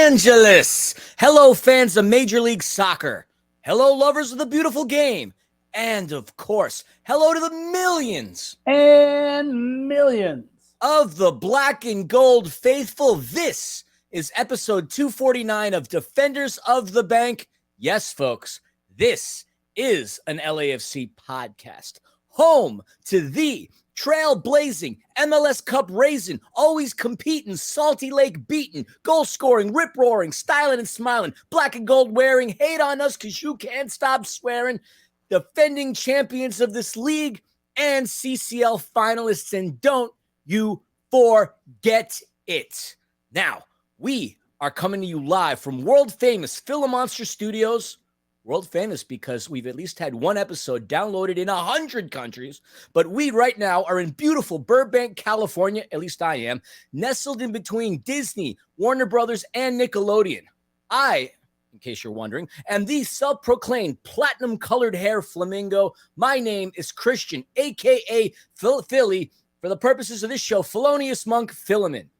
Angeles. Hello, fans of Major League Soccer. Hello, lovers of the beautiful game. And, of course, hello to the millions and millions of the black and gold faithful. This is episode 249 of Defenders of the Banc. Yes, folks, this is an LAFC podcast. Home to the trailblazing, MLS Cup raising, always competing, Salty Lake beating, goal scoring, rip roaring, styling and smiling, black and gold wearing, hate on us because you can't stop swearing, defending champions of this league and CCL finalists, and don't you forget it. Now, we are coming to you live from world famous Philomonster Studios. World famous because we've at least had one episode downloaded in 100 countries, but we right now are in beautiful Burbank, California, at least I am, nestled in between Disney, Warner Brothers, and Nickelodeon. I, in case you're wondering, am the self-proclaimed platinum-colored hair flamingo. My name is Christian, a.k.a. Philly, for the purposes of this show, Felonious Monk Philemon.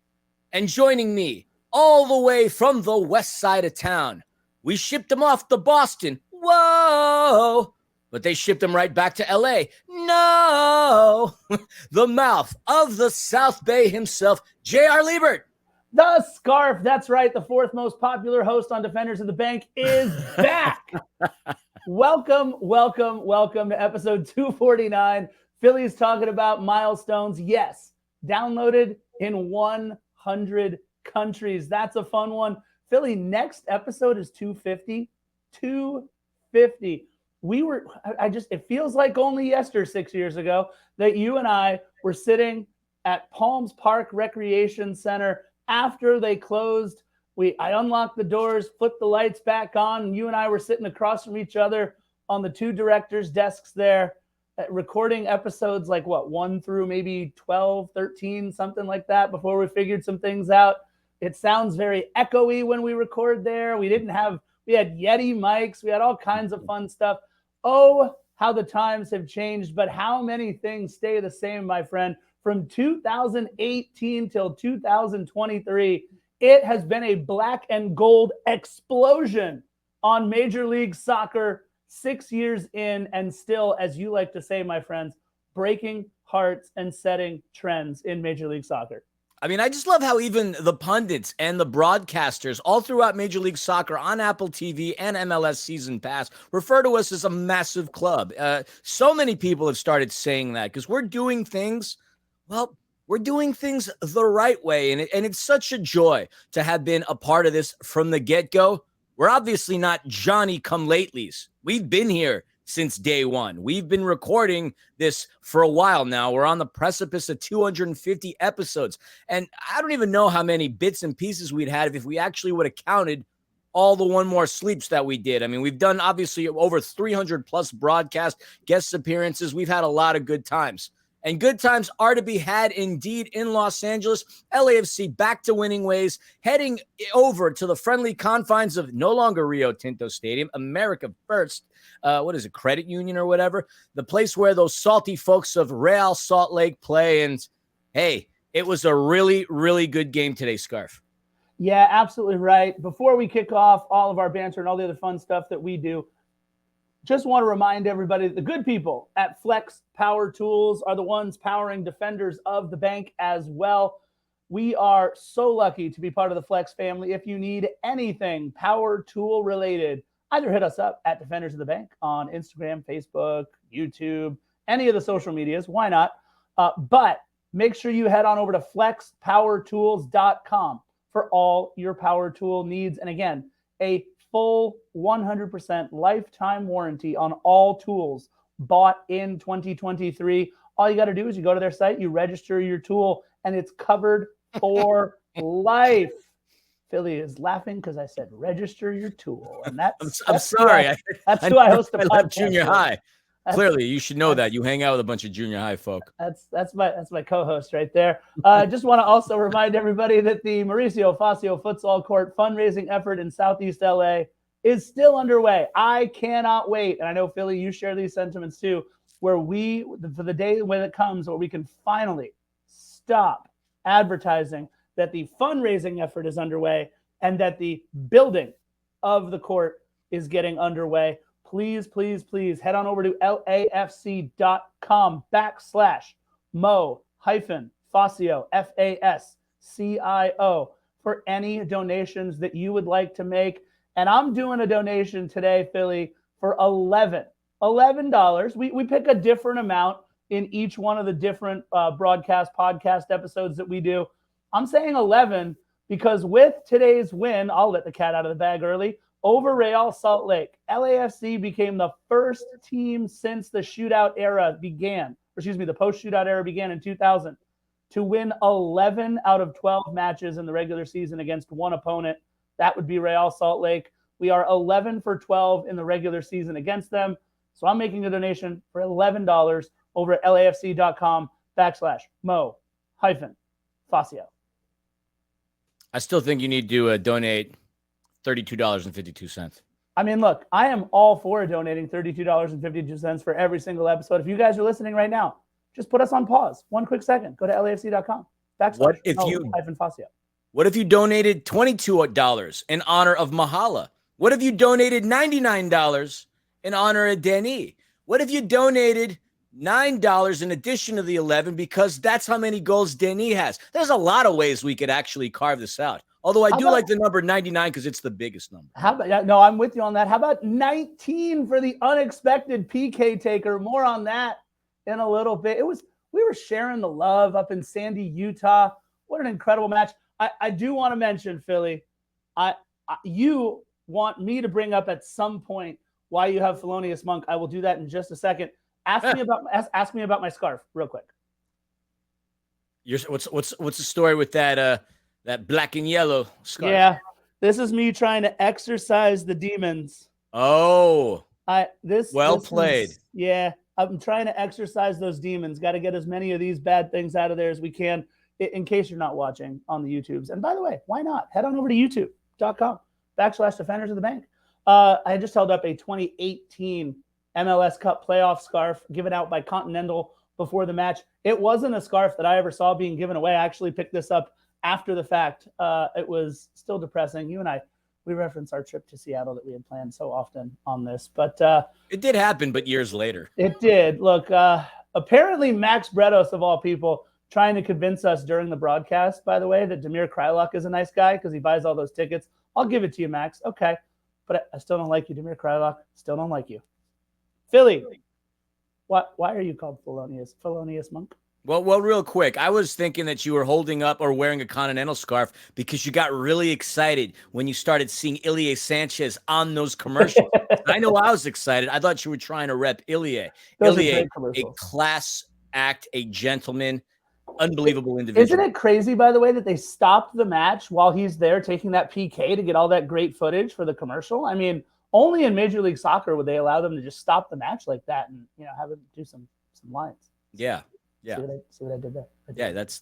And joining me, all the way from the west side of town, we shipped him off to Boston. Whoa. But they shipped him right back to L.A. No. The mouth of the South Bay himself, J.R. Liebert. The Scarf. That's right. The fourth most popular host on Defenders of the Banc is back. Welcome to episode 249. Philly's talking about milestones. Yes, downloaded in 100 countries. That's a fun one. Philly, next episode is 250. 250. It feels like only 6 years ago that you and I were sitting at Palms Park Recreation Center after they closed. I unlocked the doors, flipped the lights back on, and you and I were sitting across from each other on the two directors' desks there, recording episodes like 1 through maybe 12, 13, something like that, before we figured some things out. It sounds very echoey when we record there. We had Yeti mics. We had all kinds of fun stuff. Oh, how the times have changed, but how many things stay the same, my friend? From 2018 till 2023, it has been a black and gold explosion on Major League Soccer, 6 years in, and still, as you like to say, my friends, breaking hearts and setting trends in Major League Soccer. I mean, I just love how even the pundits and the broadcasters all throughout Major League Soccer on Apple TV and MLS Season Pass refer to us as a massive club. So many people have started saying that because we're doing things the right way. And it's such a joy to have been a part of this from the get-go. We're obviously not Johnny-come-latelys. We've been here since day one. We've been recording this for a while now. We're on the precipice of 250 episodes. And I don't even know how many bits and pieces we'd had if we actually would have counted all the One More Sleeps that we did. I mean, we've done obviously over 300 plus broadcast guest appearances. We've had a lot of good times. And good times are to be had indeed in Los Angeles. LAFC back to winning ways, heading over to the friendly confines of no longer Rio Tinto Stadium, America First. What is it, Credit Union or whatever? The place where those salty folks of Real Salt Lake play. And hey, it was a really, really good game today, Scarf. Yeah, absolutely right. Before we kick off all of our banter and all the other fun stuff that we do, just want to remind everybody that the good people at Flex Power Tools are the ones powering Defenders of the Banc as well. We are so lucky to be part of the Flex family. If you need anything power tool related, either hit us up at Defenders of the Banc on Instagram, Facebook, YouTube, any of the social medias. Why not? But make sure you head on over to flexpowertools.com for all your power tool needs. And again, a full 100% lifetime warranty on all tools bought in 2023. All you got to do is you go to their site, you register your tool, and it's covered for life. Philly is laughing because I said register your tool, and I'm sorry. That's who I host the podcast. I left junior high. Clearly, you should know that. You hang out with a bunch of junior high folk. That's my co-host right there. Just want to also remind everybody that the Mauricio Facio Futsal Court fundraising effort in Southeast LA is still underway. I cannot wait, and I know, Philly, you share these sentiments too, for the day when it comes where we can finally stop advertising that the fundraising effort is underway and that the building of the court is getting underway. Please, please, please head on over to lafc.com/Mo-Fascio, FASCIO, for any donations that you would like to make. And I'm doing a donation today, Philly, for $11. We pick a different amount in each one of the different podcast episodes that we do. I'm saying 11 because with today's win, I'll let the cat out of the bag early, over Real Salt Lake, LAFC became the first team since the shootout era began, the post-shootout era began in 2000, to win 11 out of 12 matches in the regular season against one opponent. That would be Real Salt Lake. We are 11 for 12 in the regular season against them. So I'm making a donation for $11 over at lafc.com/Mo-Fascio. I still think you need to donate $32.52. I mean, look, I am all for donating $32.52 for every single episode. If you guys are listening right now, just put us on pause. 1 quick second. Go to lafc.com/Mo-Fascio. What if you donated $22 in honor of Mahala? What if you donated $99 in honor of Denis? What if you donated $9 in addition to the 11 because that's how many goals Denis has? There's a lot of ways we could actually carve this out. Although I do like the number 99 because it's the biggest number. No, I'm with you on that. How about 19 for the unexpected PK taker? More on that in a little bit. We were sharing the love up in Sandy, Utah. What an incredible match. I do want to mention, Philly, you want me to bring up at some point why you have Thelonious Monk. I will do that in just a second. Ask me about my scarf real quick. What's the story with that black and yellow scarf? Yeah, this is me trying to exorcise the demons. Oh, this played. Yeah, I'm trying to exorcise those demons. Got to get as many of these bad things out of there as we can. In case you're not watching on the YouTubes. And by the way, why not? Head on over to youtube.com/Defenders of the Bank. I just held up a 2018 MLS Cup playoff scarf given out by Continental before the match. It wasn't a scarf that I ever saw being given away. I actually picked this up after the fact. It was still depressing. You and I, we referenced our trip to Seattle that we had planned so often on this. But it did happen, but years later. It did. Look, apparently Max Bretos, of all people, trying to convince us during the broadcast, by the way, that Damir Kreilach is a nice guy because he buys all those tickets. I'll give it to you, Max. Okay. But I still don't like you, Damir Kreilach. Still don't like you. Philly, why are you called Thelonious Monk? Well, real quick, I was thinking that you were holding up or wearing a Continental scarf because you got really excited when you started seeing Ilie Sanchez on those commercials. I know I was excited. I thought you were trying to rep Ilie. Ilie, a class act, a gentleman. Unbelievable individual. Isn't it crazy, by the way, that they stopped the match while he's there taking that PK to get all that great footage for the commercial? I mean, only in Major League Soccer would they allow them to just stop the match like that and have him do some lines. Yeah. See what I did there? Yeah, that's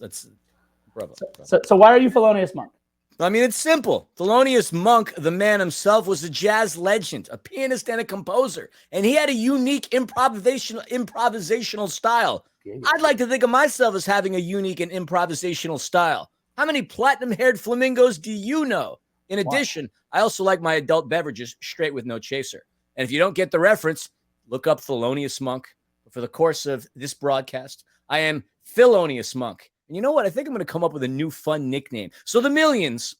bravo. So why are you Thelonious Monk? I mean, it's simple. Thelonious Monk, the man himself, was a jazz legend, a pianist and a composer, and he had a unique improvisational style. I'd like to think of myself as having a unique and improvisational style. How many platinum-haired flamingos do you know? In addition, I also like my adult beverages straight with no chaser. And if you don't get the reference, look up Thelonious Monk. For the course of this broadcast, I am Thelonious Monk. And you know what? I think I'm going to come up with a new fun nickname. So the millions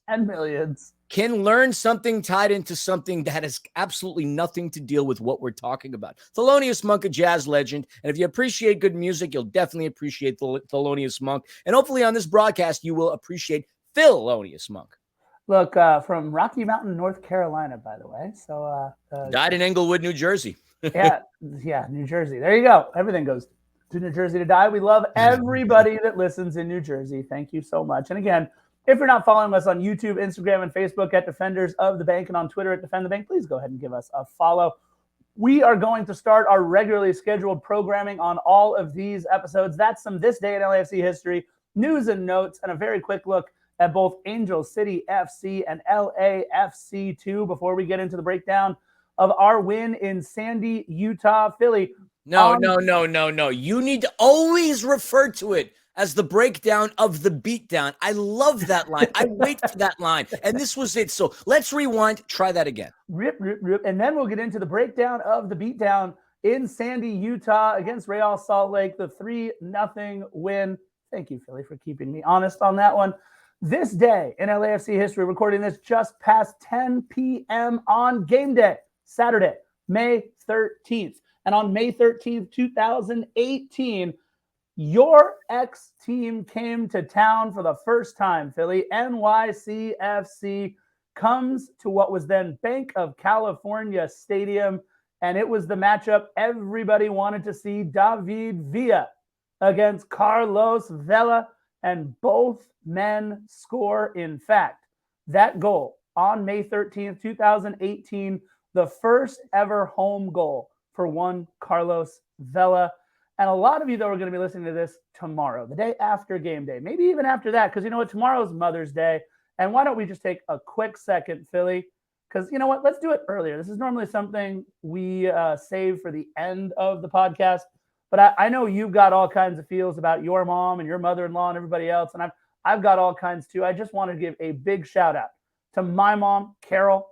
can learn something tied into something that has absolutely nothing to deal with what we're talking about. Thelonious Monk, a jazz legend. And if you appreciate good music, you'll definitely appreciate Thelonious Monk. And hopefully on this broadcast, you will appreciate Thelonious Monk. Look, from Rocky Mountain, North Carolina, by the way. So died in Englewood, New Jersey. yeah, New Jersey. There you go. Everything goes to New Jersey to die. We love everybody that listens in New Jersey. Thank you so much. And again, if you're not following us on YouTube, Instagram, and Facebook at Defenders of the Bank and on Twitter at Defend the Bank, please go ahead and give us a follow. We are going to start our regularly scheduled programming on all of these episodes. That's some This Day in LAFC history, news and notes, and a very quick look at both Angel City FC and LAFC 2 before we get into the breakdown of our win in Sandy, Utah. Philly. No. You need to always refer to it as the breakdown of the beatdown. I love that line. I wait for that line. And this was it. So let's rewind. Try that again. Rip, rip, rip. And then we'll get into the breakdown of the beatdown in Sandy, Utah against Real Salt Lake, the 3-0 win. Thank you, Philly, for keeping me honest on that one. This day in LAFC history, recording this just past 10 p.m. on game day, Saturday, May 13th. And on May 13th, 2018, your ex-team came to town for the first time, Philly. NYCFC comes to what was then Banc of California Stadium, and it was the matchup everybody wanted to see. David Villa against Carlos Vela, and both men score. In fact, that goal on May 13th, 2018, the first ever home goal for one Carlos Vela. And a lot of you, though, are going to be listening to this tomorrow, the day after game day, maybe even after that, because you know what? Tomorrow's Mother's Day. And why don't we just take a quick second, Philly? Because you know what? Let's do it earlier. This is normally something we save for the end of the podcast. But I know you've got all kinds of feels about your mom and your mother-in-law and everybody else. And I've got all kinds too. I just want to give a big shout out to my mom, Carol,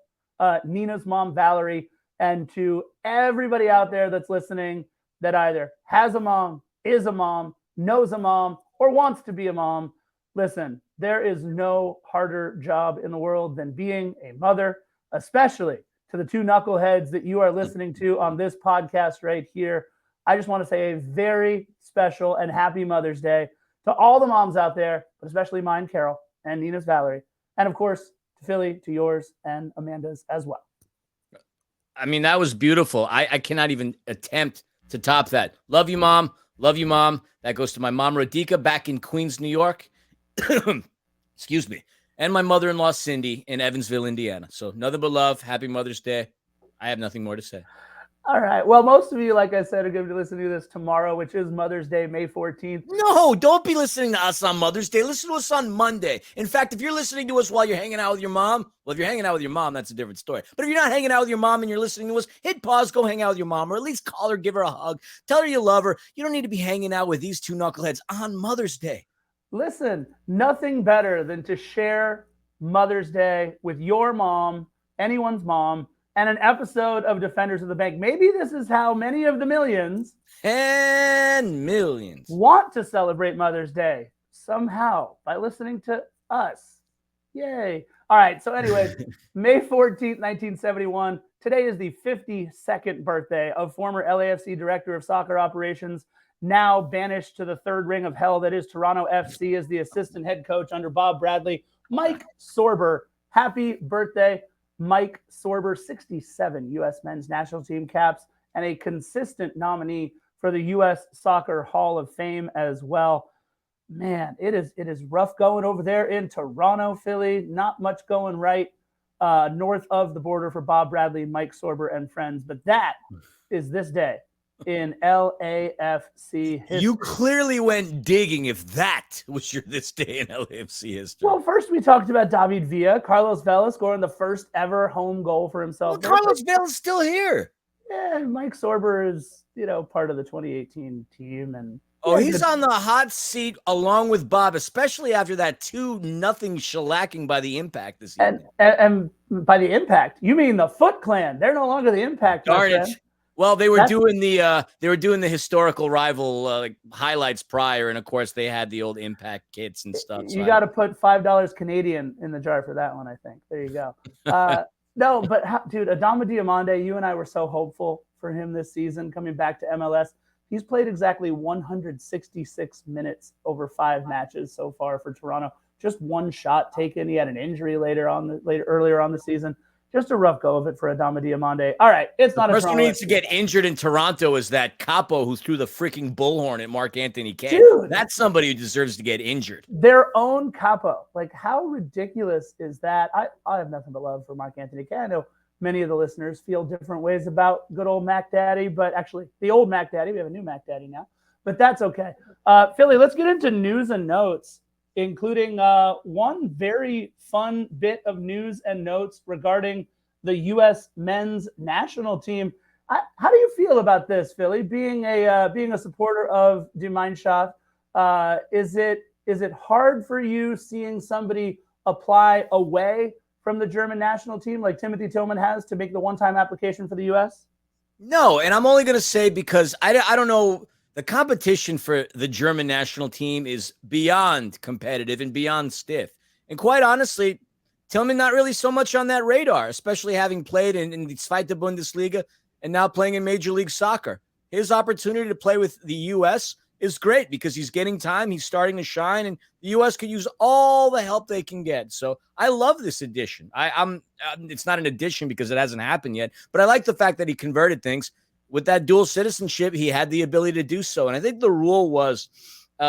Nina's mom, Valerie, and to everybody out there that's listening that either has a mom, is a mom, knows a mom, or wants to be a mom. Listen, there is no harder job in the world than being a mother, especially to the two knuckleheads that you are listening to on this podcast right here. I just want to say a very special and happy Mother's Day to all the moms out there, but especially mine, Carol, and Nina's Valerie. And of course, to Philly, to yours, and Amanda's as well. I mean, that was beautiful. I cannot even attempt to top that. Love you, Mom. Love you, Mom. That goes to my mom, Radika, back in Queens, New York. Excuse me. And my mother-in-law, Cindy, in Evansville, Indiana. So nothing but love. Happy Mother's Day. I have nothing more to say. All right. Well, most of you, like I said, are going to be listening to this tomorrow, which is Mother's Day, May 14th. No, don't be listening to us on Mother's Day. Listen to us on Monday. In fact, if you're listening to us while you're hanging out with your mom, well, if you're hanging out with your mom, that's a different story. But if you're not hanging out with your mom and you're listening to us, hit pause, go hang out with your mom, or at least call her, give her a hug, tell her you love her. You don't need to be hanging out with these two knuckleheads on Mother's Day. Listen, nothing better than to share Mother's Day with your mom, anyone's mom, and an episode of Defenders of the Bank. Maybe this is how many of the millions and millions want to celebrate Mother's Day somehow by listening to us. Yay. All right. So anyways, May 14th, 1971. Today is the 52nd birthday of former LAFC Director of Soccer Operations, now banished to the third ring of hell that is Toronto FC as the assistant head coach under Bob Bradley, Mike Sorber. Happy birthday, Mike Sorber. 67 U.S. men's national team caps and a consistent nominee for the U.S. Soccer Hall of Fame as well. Man, it is rough going over there in Toronto, Philly. Not much going right north of the border for Bob Bradley, Mike Sorber, and friends. But that is this day in LAFC history. You clearly went digging if that was your this day in LAFC history. Well, first we talked about David Villa, Carlos Vela scoring the first ever home goal for himself. Well, Carlos Vela's still here. Yeah, Mike Sorber is, part of the 2018 team. And he's on the hot seat along with Bob, especially after that 2-0 shellacking by the Impact this evening. And by the Impact, you mean the Foot Clan? They're no longer the Impact. Darn it. Well, they were doing the historical rival highlights prior, and of course they had the old Impact kits and stuff. You got to put $5 Canadian in the jar for that one, I think. There you go. No, but dude, Adama Diomande, you and I were so hopeful for him this season coming back to MLS. He's played exactly 166 minutes over 5 matches so far for Toronto. Just one shot taken. He had an injury earlier on the season. Just a rough go of it for Adama Diomande. All right, it's not a person who needs to get injured in Toronto is that capo who threw the freaking bullhorn at Mark Anthony Kaye. Dude, that's somebody who deserves to get injured. Their own capo. Like, how ridiculous is that? I have nothing but love for Mark Anthony Kaye. I know many of the listeners feel different ways about good old Mac Daddy, but actually the old Mac Daddy, we have a new Mac Daddy now, but that's okay. Philly, let's get into news and notes, including one very fun bit of news and notes regarding the U.S. men's national team. How do you feel about this, Philly? Being a supporter of Die Mannschaft, Is it hard for you seeing somebody apply away from the German national team like Timothy Tillman has to make the one-time application for the U.S.? No, and I'm only going to say because I don't know, the competition for the German national team is beyond competitive and beyond stiff. And quite honestly, Tillman not really so much on that radar, especially having played in the Zweite Bundesliga and now playing in Major League Soccer. His opportunity to play with the U.S. is great because he's getting time. He's starting to shine, and the U.S. could use all the help they can get. So I love this addition. It's not an addition because it hasn't happened yet, but I like the fact that he converted things. With that dual citizenship, he had the ability to do so. And I think the rule was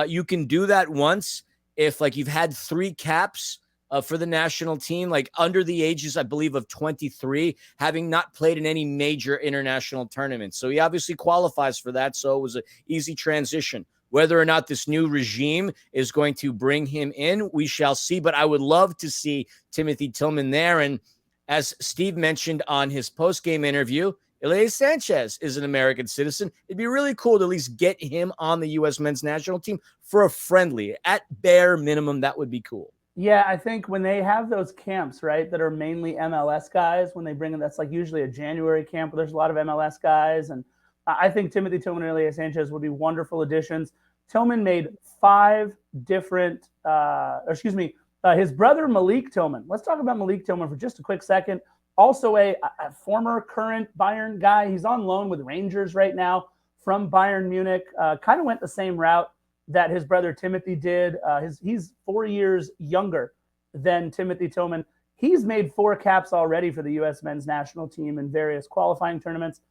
you can do that once if, like, you've had 3 caps for the national team, like under the ages, I believe, of 23, having not played in any major international tournaments. So he obviously qualifies for that. So it was an easy transition. Whether or not this new regime is going to bring him in, we shall see. But I would love to see Timothy Tillman there. And as Steve mentioned on his post-game interview, Ilie Sanchez is an American citizen. It'd be really cool to at least get him on the U.S. men's national team for a friendly. At bare minimum, that would be cool. Yeah, I think when they have those camps, right, that are mainly MLS guys, when they bring them, that's like usually a January camp where there's a lot of MLS guys. And I think Timothy Tillman and Ilie Sanchez would be wonderful additions. Tillman made 5 different, his brother Malik Tillman. Let's talk about Malik Tillman for just a quick second. Also a former current Bayern guy. He's on loan with Rangers right now from Bayern Munich. Kind of went the same route that his brother Timothy did. He's 4 years younger than Timothy Tillman. He's made 4 caps already for the U.S. men's national team in various qualifying tournaments.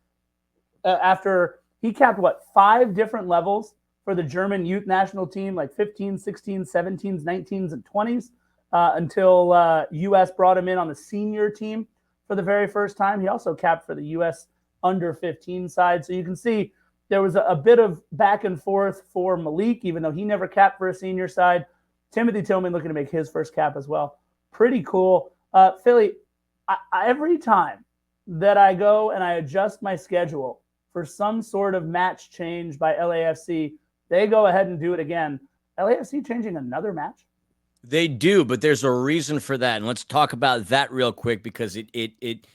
After he capped, 5 different levels for the German youth national team, like 15s, 16s, 17s, 19s, and 20s, until U.S. brought him in on the senior team for the very first time. He also capped for the U.S. under 15 side. So you can see there was a bit of back and forth for Malik, even though he never capped for a senior side. Timothy Tillman looking to make his first cap as well. Pretty cool. Philly, every time that I go and I adjust my schedule for some sort of match change by LAFC, they go ahead and do it again. LAFC changing another match? They do, but there's a reason for that. And let's talk about that real quick because it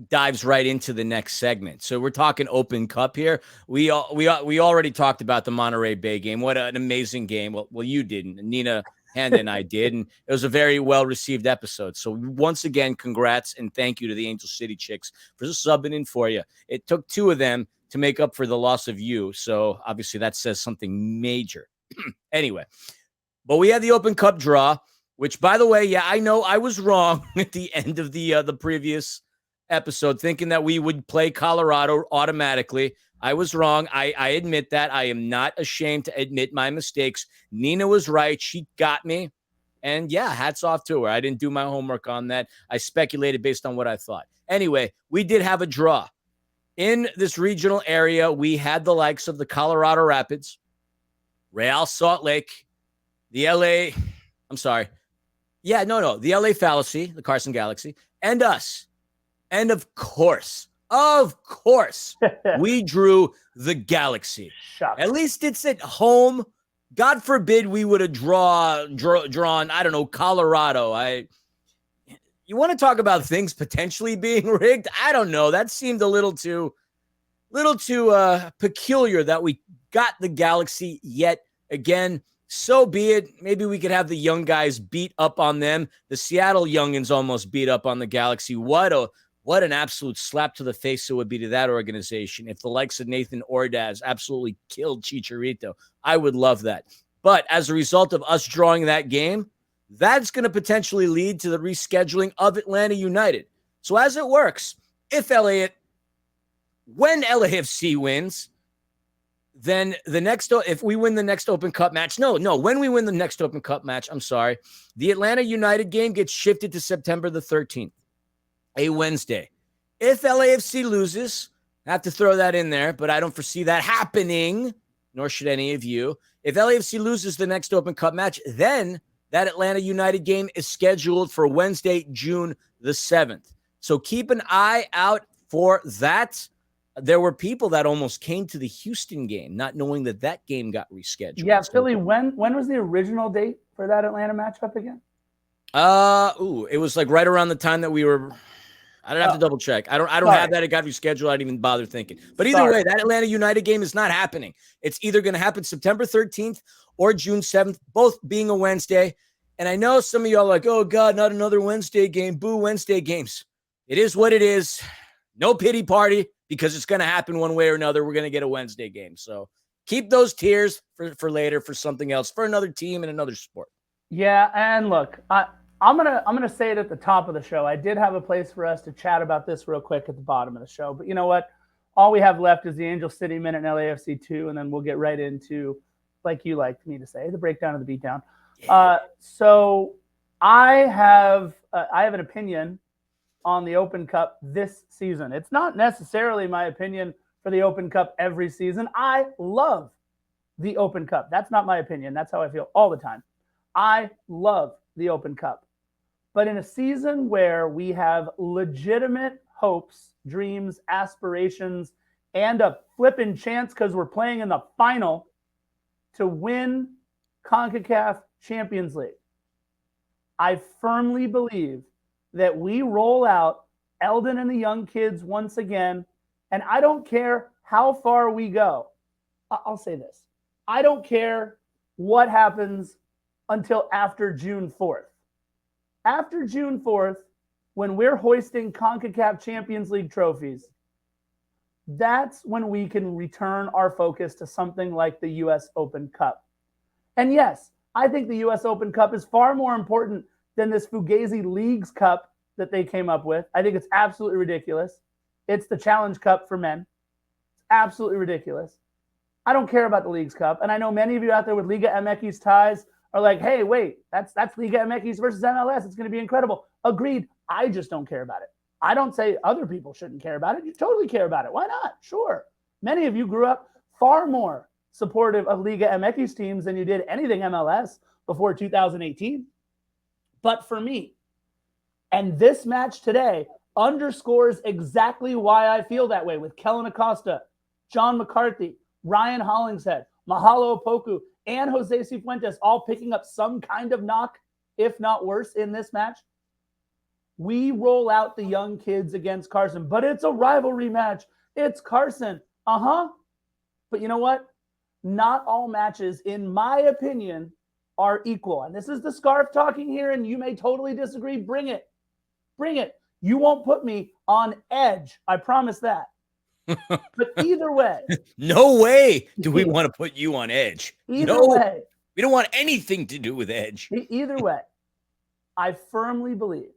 dives right into the next segment. So we're talking Open Cup here. We already talked about the Monterey Bay game. What an amazing game. Well, you didn't. Nina Handa and I did, and it was a very well-received episode. So once again, congrats and thank you to the Angel City Chicks for subbing in for you. It took 2 of them to make up for the loss of you. So obviously that says something major. Anyway, but we had the Open Cup draw, which, by the way, yeah, I know I was wrong at the end of the previous episode, thinking that we would play Colorado automatically. I was wrong. I admit that. I am not ashamed to admit my mistakes. Nina was right. She got me. And yeah, hats off to her. I didn't do my homework on that. I speculated based on what I thought. Anyway, we did have a draw. In this regional area, we had the likes of the Colorado Rapids, Real Salt Lake, the LA Fallacy, the Carson Galaxy, and us. And of course, we drew the Galaxy. Shucks. At least it's at home. God forbid we would have drawn, I don't know, Colorado. You want to talk about things potentially being rigged? I don't know. That seemed a little too peculiar that we got the Galaxy yet again. So be it. Maybe we could have the young guys beat up on them. The Seattle youngins almost beat up on the Galaxy. What an absolute slap to the face it would be to that organization if the likes of Nathan Ordaz absolutely killed Chicharito. I would love that. But as a result of us drawing that game, that's going to potentially lead to the rescheduling of Atlanta United. So as it works, when LAFC wins, then if we win the next Open Cup match, when we win the next Open Cup match, the Atlanta United game gets shifted to September the 13th, a Wednesday. If LAFC loses, I have to throw that in there, but I don't foresee that happening, nor should any of you. If LAFC loses the next Open Cup match, then that Atlanta United game is scheduled for Wednesday, June the 7th. So keep an eye out for that. there were people that almost came to the Houston game, not knowing that game got rescheduled. Yeah, Philly, when was the original date for that Atlanta matchup again? It was like right around the time that we were. I'd have to double check. I don't have that. It got rescheduled. I didn't even bother thinking. But either way, that Atlanta United game is not happening. It's either going to happen September 13th or June 7th, both being a Wednesday. And I know some of y'all are like, oh, God, not another Wednesday game. Boo, Wednesday games. It is what it is. No pity party because it's going to happen one way or another. We're going to get a Wednesday game. So keep those tears for later, for something else, for another team and another sport. Yeah, and look, I'm gonna say it at the top of the show. I did have a place for us to chat about this real quick at the bottom of the show, but you know what? All we have left is the Angel City Minute and LAFC 2, and then we'll get right into, like you liked me to say, the breakdown of the beatdown. Yeah. So I have an opinion on the Open Cup this season. It's not necessarily my opinion for the Open Cup every season. I love the Open Cup. That's not my opinion. That's how I feel all the time. I love the Open Cup. But in a season where we have legitimate hopes, dreams, aspirations, and a flipping chance because we're playing in the final to win CONCACAF Champions League, I firmly believe that we roll out Eldon and the young kids once again. And I don't care how far we go. I'll say this. I don't care what happens until after June 4th. After June 4th, when we're hoisting CONCACAF Champions League trophies, that's when we can return our focus to something like the U.S. Open Cup. And yes, I think the U.S. Open Cup is far more important than this Fugazi Leagues Cup that they came up with. I think it's absolutely ridiculous. It's the Challenge Cup for men. It's absolutely ridiculous. I don't care about the Leagues Cup. And I know many of you out there with Liga MX ties are like, hey, wait, that's Liga MX versus MLS. It's going to be incredible. Agreed. I just don't care about it. I don't say other people shouldn't care about it. You totally care about it. Why not? Sure. Many of you grew up far more supportive of Liga MX teams than you did anything MLS before 2018. But for me, and this match today underscores exactly why I feel that way with Kellen Acosta, John McCarthy, Ryan Hollingshead, Mahala Opoku, and Jose Cifuentes all picking up some kind of knock, if not worse, in this match. We roll out the young kids against Carson, but it's a rivalry match. It's Carson. But you know what? Not all matches, in my opinion, are equal. And this is the Scarf talking here, and you may totally disagree. Bring it. Bring it. You won't put me on edge. I promise that. But either way. No way do we want to put you on edge. Either way. We don't want anything to do with edge. Either way, I firmly believe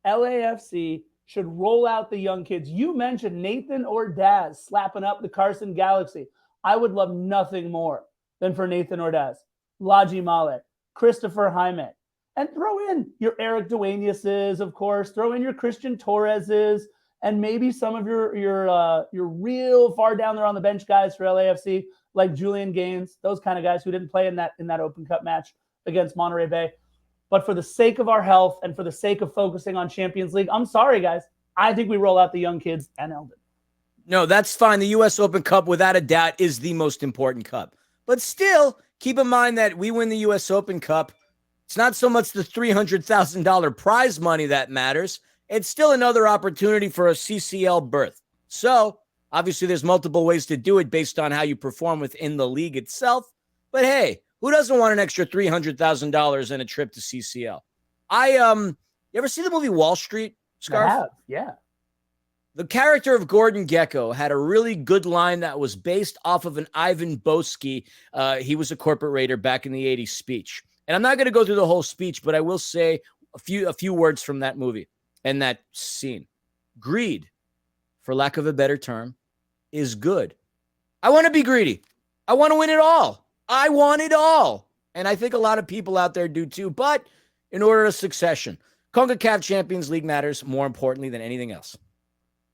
LAFC should roll out the young kids. You mentioned Nathan Ordaz slapping up the Carson Galaxy. I would love nothing more than for Nathan Ordaz, Laji Malek, Christopher Jaime, and throw in your Eric Dueñas's, of course. Throw in your Christian Torres's, and maybe some of your real far down there on the bench guys for LAFC, like Julian Gaines, those kind of guys who didn't play in that Open Cup match against Monterey Bay. But for the sake of our health and for the sake of focusing on Champions League, I'm sorry, guys. I think we roll out the young kids and Eldon. No, that's fine. The U.S. Open Cup, without a doubt, is the most important cup. But still, keep in mind that we win the U.S. Open Cup. It's not so much the $300,000 prize money that matters. It's still another opportunity for a CCL berth. So, obviously, there's multiple ways to do it based on how you perform within the league itself. But hey, who doesn't want an extra $300,000 and a trip to CCL? You ever see the movie Wall Street, Scarf? I have, yeah. The character of Gordon Gekko had a really good line that was based off of an Ivan Boesky. He was a corporate raider back in the 80s speech. And I'm not going to go through the whole speech, but I will say a few words from that movie and that scene. Greed, for lack of a better term, is good. I want to be greedy. I want to win it all. I want it all. And I think a lot of people out there do too. But in order of succession, CONCACAF Champions League matters more importantly than anything else.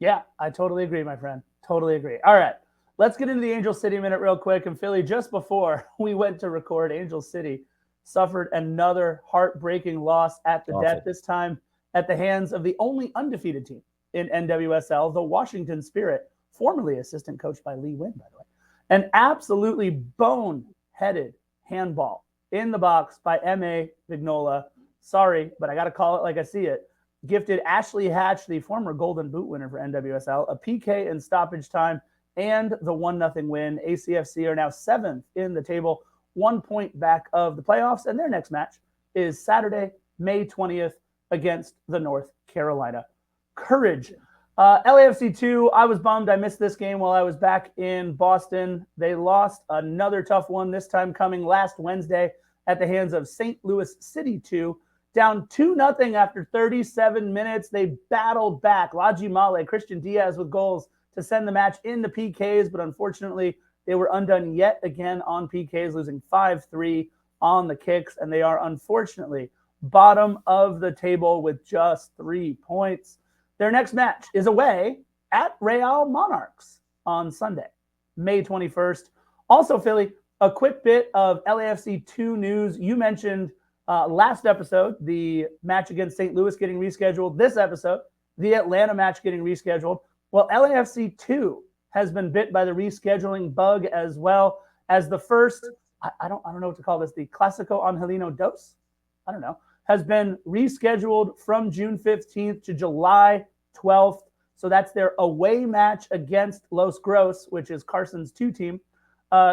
Yeah, I totally agree, my friend. Totally agree. All right, let's get into the Angel City Minute real quick. And Philly, just before we went to record, Angel City suffered another heartbreaking loss at the death, this time at the hands of the only undefeated team in NWSL, the Washington Spirit, formerly assistant coached by Lee Wynn, by the way. An absolutely bone-headed handball in the box by M.A. Vignola. Sorry, but I got to call it like I see it. Gifted Ashley Hatch, the former Golden Boot winner for NWSL, a PK in stoppage time, and the 1-0 win. ACFC are now 7th in the table, 1 point back of the playoffs, and their next match is Saturday, May 20th against the North Carolina Courage. LAFC 2, I was bummed. I missed this game while I was back in Boston. They lost another tough one, this time coming last Wednesday at the hands of St. Louis City 2. Down 2-0 after 37 minutes. They battled back. Laji Male, Christian Diaz with goals to send the match into PKs, but unfortunately, they were undone yet again on PKs, losing 5-3 on the kicks, and they are unfortunately bottom of the table with just 3 points. Their next match is away at Real Monarchs on Sunday, May 21st. Also, Philly, a quick bit of LAFC 2 news. You mentioned last episode, the match against St. Louis getting rescheduled. This episode, the Atlanta match getting rescheduled. Well, LAFC 2 has been bit by the rescheduling bug as well as the first, I don't know what to call this, the Clásico Angelino Dos, I don't know, has been rescheduled from June 15th to July 12th. So that's their away match against Los Gros, which is Carson's 2 team.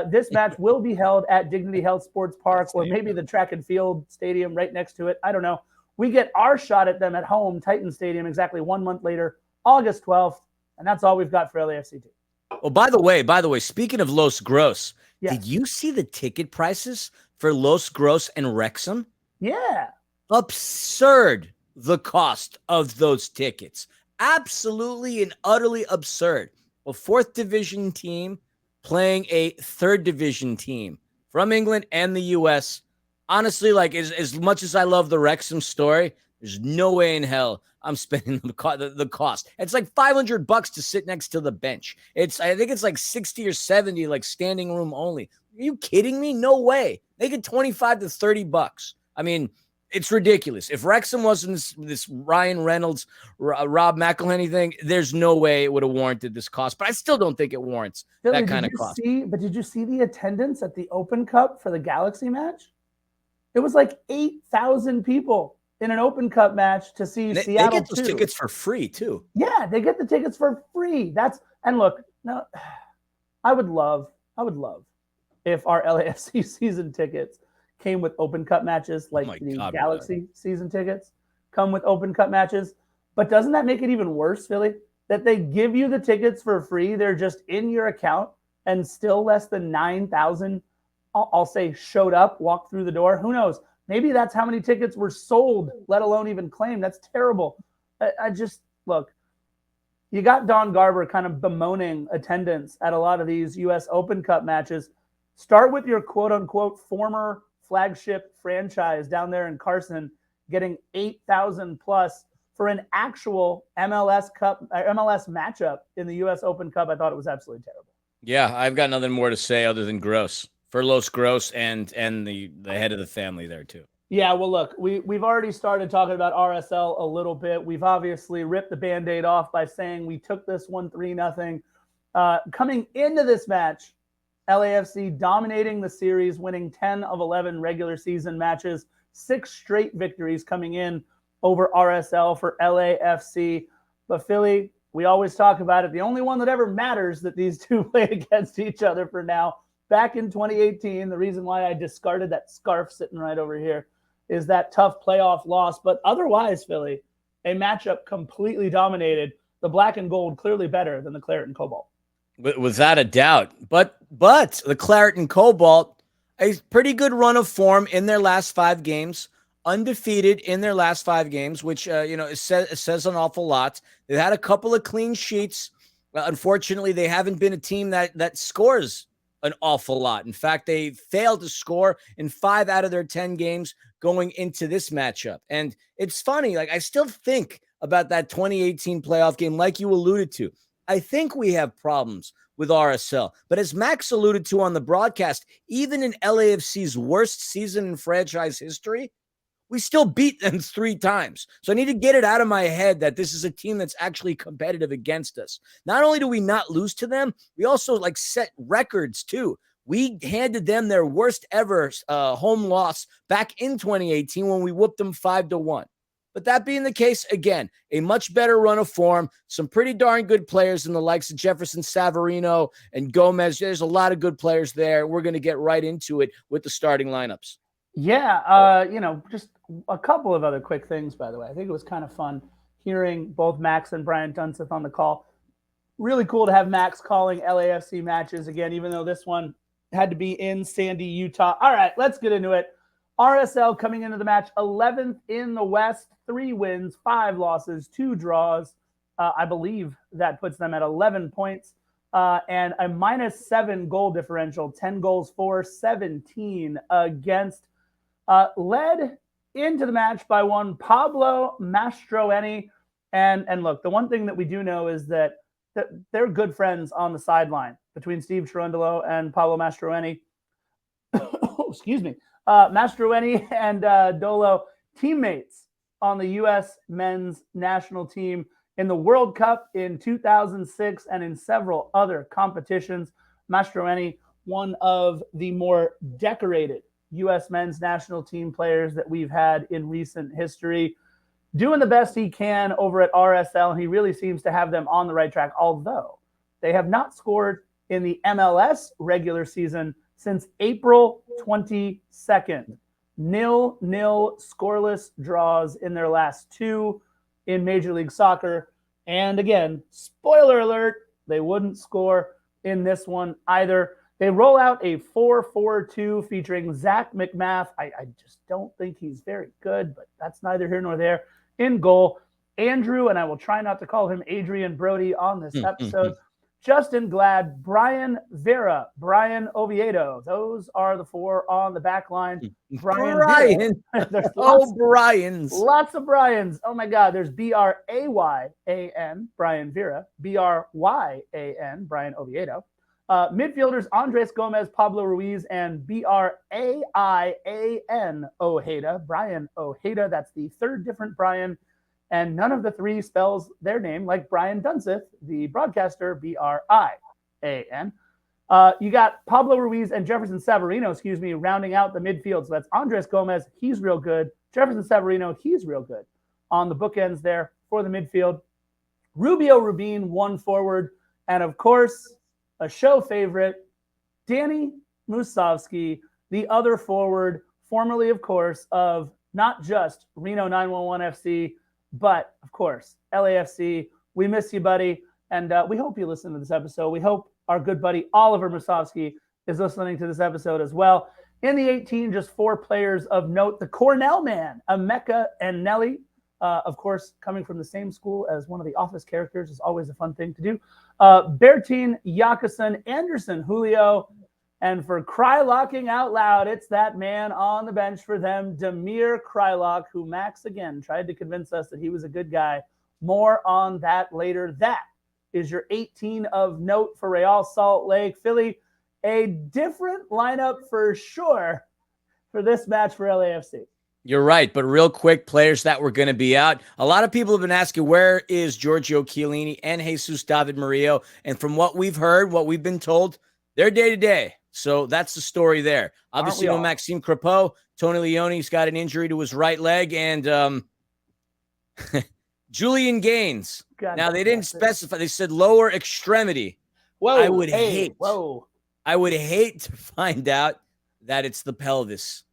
This match will be held at Dignity Health Sports Park, or maybe the track and field stadium right next to it. I don't know. We get our shot at them at home, Titan Stadium, exactly 1 month later, August 12th. And that's all we've got for LAFC 2. Well, by the way, speaking of Los Gros, yes. Did you see the ticket prices for Los Gros and Wrexham? Yeah. Absurd, the cost of those tickets. Absolutely and utterly absurd. A 4th division team playing a 3rd division team from England and the U.S. Honestly, like as much as I love the Wrexham story, there's no way in hell I'm spending the cost. It's like $500 to sit next to the bench. I think it's like 60 or 70, like standing room only. Are you kidding me? No way. They get 25 to $30. I mean, it's ridiculous. If Wrexham wasn't this Ryan Reynolds, Rob McElhenney thing, there's no way it would have warranted this cost. But I still don't think it warrants that kind of cost. Did you see the attendance at the Open Cup for the Galaxy match? It was like 8,000 people in an Open Cup match to see Seattle. They get those tickets for free too. Yeah, they get the tickets for free. And look, no, I would love if our LAFC season tickets came with Open Cup matches, like Galaxy season tickets come with Open Cup matches. But doesn't that make it even worse, Philly? That they give you the tickets for free, they're just in your account, and still less than 9,000, I'll say, showed up, walked through the door. Who knows? Maybe that's how many tickets were sold, let alone even claimed. That's terrible. I just, look, you got Don Garber kind of bemoaning attendance at a lot of these U.S. Open Cup matches. Start with your quote-unquote former flagship franchise down there in Carson, getting 8,000 plus for an actual MLS matchup in the U.S. Open Cup. I thought it was absolutely terrible. Yeah, I've got nothing more to say other than gross for Los Gros and the head of the family there too. Yeah, well, look, we've already started talking about RSL a little bit. We've obviously ripped the Band-Aid off by saying we took this one 3-0. Coming into this match, LAFC dominating the series, winning 10 of 11 regular season matches, 6 straight victories coming in over RSL for LAFC. But Philly, we always talk about it. The only one that ever matters that these two play against each other for now. Back in 2018, the reason why I discarded that scarf sitting right over here is that tough playoff loss. But otherwise, Philly, a matchup completely dominated. The black and gold clearly better than the claret and cobalt. Without a doubt. But the Claret and Cobalt, a pretty good run of form in their last 5 games, undefeated in their last 5 games, which, it says an awful lot. They've had a couple of clean sheets. Unfortunately, they haven't been a team that scores an awful lot. In fact, they failed to score in 5 out of their 10 games going into this matchup. And it's funny, like I still think about that 2018 playoff game, like you alluded to. I think we have problems with RSL. But as Max alluded to on the broadcast, even in LAFC's worst season in franchise history, We still beat them 3 times. So I need to get it out of my head that this is a team that's actually competitive against us. Not only do we not lose to them, we also like set records too. We handed them their worst ever home loss back in 2018 when we whooped them 5-1. But that being the case, again, a much better run of form, some pretty darn good players in the likes of Jefferson Savarino and Gomez. There's a lot of good players there. We're going to get right into it with the starting lineups. Yeah, just a couple of other quick things, by the way. I think it was kind of fun hearing both Max and Brian Dunseth on the call. Really cool to have Max calling LAFC matches again, even though this one had to be in Sandy, Utah. All right, let's get into it. RSL coming into the match 11th in the West, 3 wins, 5 losses, 2 draws. I believe that puts them at 11 points and a -7 goal differential, 10 goals for, 17 against. Led into the match by one Pablo Mastroeni. And look, the one thing that we do know is that they're good friends on the sideline between Steve Cherundolo and Pablo Mastroeni. Excuse me. Mastroeni and Dolo, teammates on the U.S. men's national team in the World Cup in 2006 and in several other competitions. Mastroeni, one of the more decorated U.S. men's national team players that we've had in recent history, doing the best he can over at RSL, and he really seems to have them on the right track, although they have not scored in the MLS regular season since April 22nd. 0-0 scoreless draws in their last 2 in Major League Soccer. And again, spoiler alert, they wouldn't score in this one either. They roll out a 4-4-2 featuring Zach McMath. I just don't think he's very good, but that's neither here nor there. In goal, Andrew, and I will try not to call him Adrian Brody on this episode, Justin Glad, Brian Vera, Brian Oviedo. Those are the 4 on the back line. Brian. Brian's. Lots of Brians. Oh, my God. There's B-R-A-Y-A-N, Brian Vera, B-R-Y-A-N, Brian Oviedo. Midfielders, Andres Gomez, Pablo Ruiz, and B-R-A-I-A-N, Ojeda, Brian Ojeda. That's the 3rd different Brian. And none of the 3 spells their name like Brian Dunseth, the broadcaster, B-R-I-A-N. You got Pablo Ruiz and Jefferson Savarino, rounding out the midfield. So that's Andres Gomez. He's real good. Jefferson Savarino, he's real good. On the bookends there for the midfield. Rubio Rubin, 1 forward. And, of course, a show favorite, Danny Musovski, the other forward, formerly, of course, of not just Reno 911 FC, but, of course, LAFC. We miss you, buddy, and we hope you listen to this episode. We hope our good buddy Oliver Musovski is listening to this episode as well. In the 18, just 4 players of note. The Cornell man, Emeka and Nelly, of course, coming from the same school as one of the Office characters is always a fun thing to do. Bertin Jakason, Anderson, Julio, and for Krylocking out loud, it's that man on the bench for them, Damir Krylock, who Max, again, tried to convince us that he was a good guy. More on that later. That is your 18 of note for Real Salt Lake. Philly, a different lineup for sure for this match for LAFC. You're right, but real quick, players that were going to be out. A lot of people have been asking, where is Giorgio Chiellini and Jesus David Murillo? And from what we've heard, what we've been told, they're day-to-day. So that's the story there. Obviously, no Maxime Crepeau. Tony Leone's got an injury to his right leg. And Julian Gaines. Now, they didn't specify. They said lower extremity. Whoa, I would hate to find out that it's the pelvis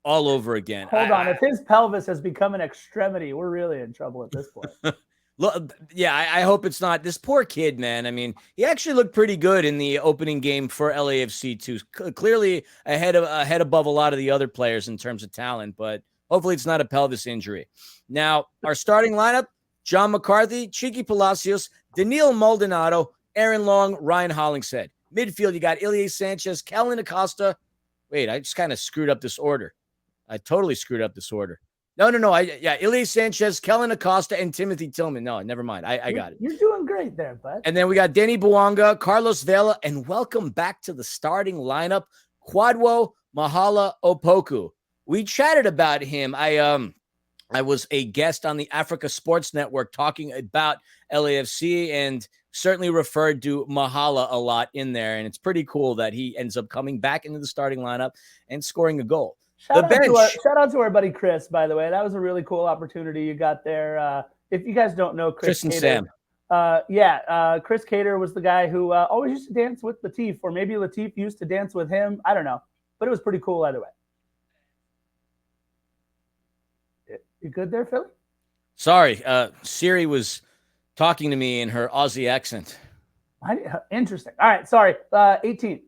all over again. Hold on. If his pelvis has become an extremity, we're really in trouble at this point. Look, yeah, I hope it's not. This poor kid, man. I mean, he actually looked pretty good in the opening game for LAFC too. Clearly ahead above a lot of the other players in terms of talent, but hopefully it's not a pelvis injury. Now, our starting lineup, John McCarthy, Chiqui Palacios, Daniil Maldonado, Aaron Long, Ryan Hollingshead. Midfield, you got Ilie Sanchez, Kellen Acosta. Wait, I just kind of screwed up this order. I totally screwed up this order. No. Ilie Sanchez, Kellen Acosta, and Timothy Tillman. No, never mind. I got it. You're doing great there, bud. And then we got Denny Bouanga, Carlos Vela, and welcome back to the starting lineup, Kwadwo Mahala Opoku. we chatted about him. I was a guest on the Africa Sports Network talking about LAFC and certainly referred to Mahala a lot in there. And it's pretty cool that he ends up coming back into the starting lineup and scoring a goal. Shout out to our buddy Chris, by the way. That was a really cool opportunity you got there. If you guys don't know Chris and Cater, Sam. Chris Cater was the guy who always used to dance with Latif, or maybe Latif used to dance with him. I don't know, but it was pretty cool either way. You good there, Philly? Sorry, Siri was talking to me in her Aussie accent. Interesting. All right, sorry. 18.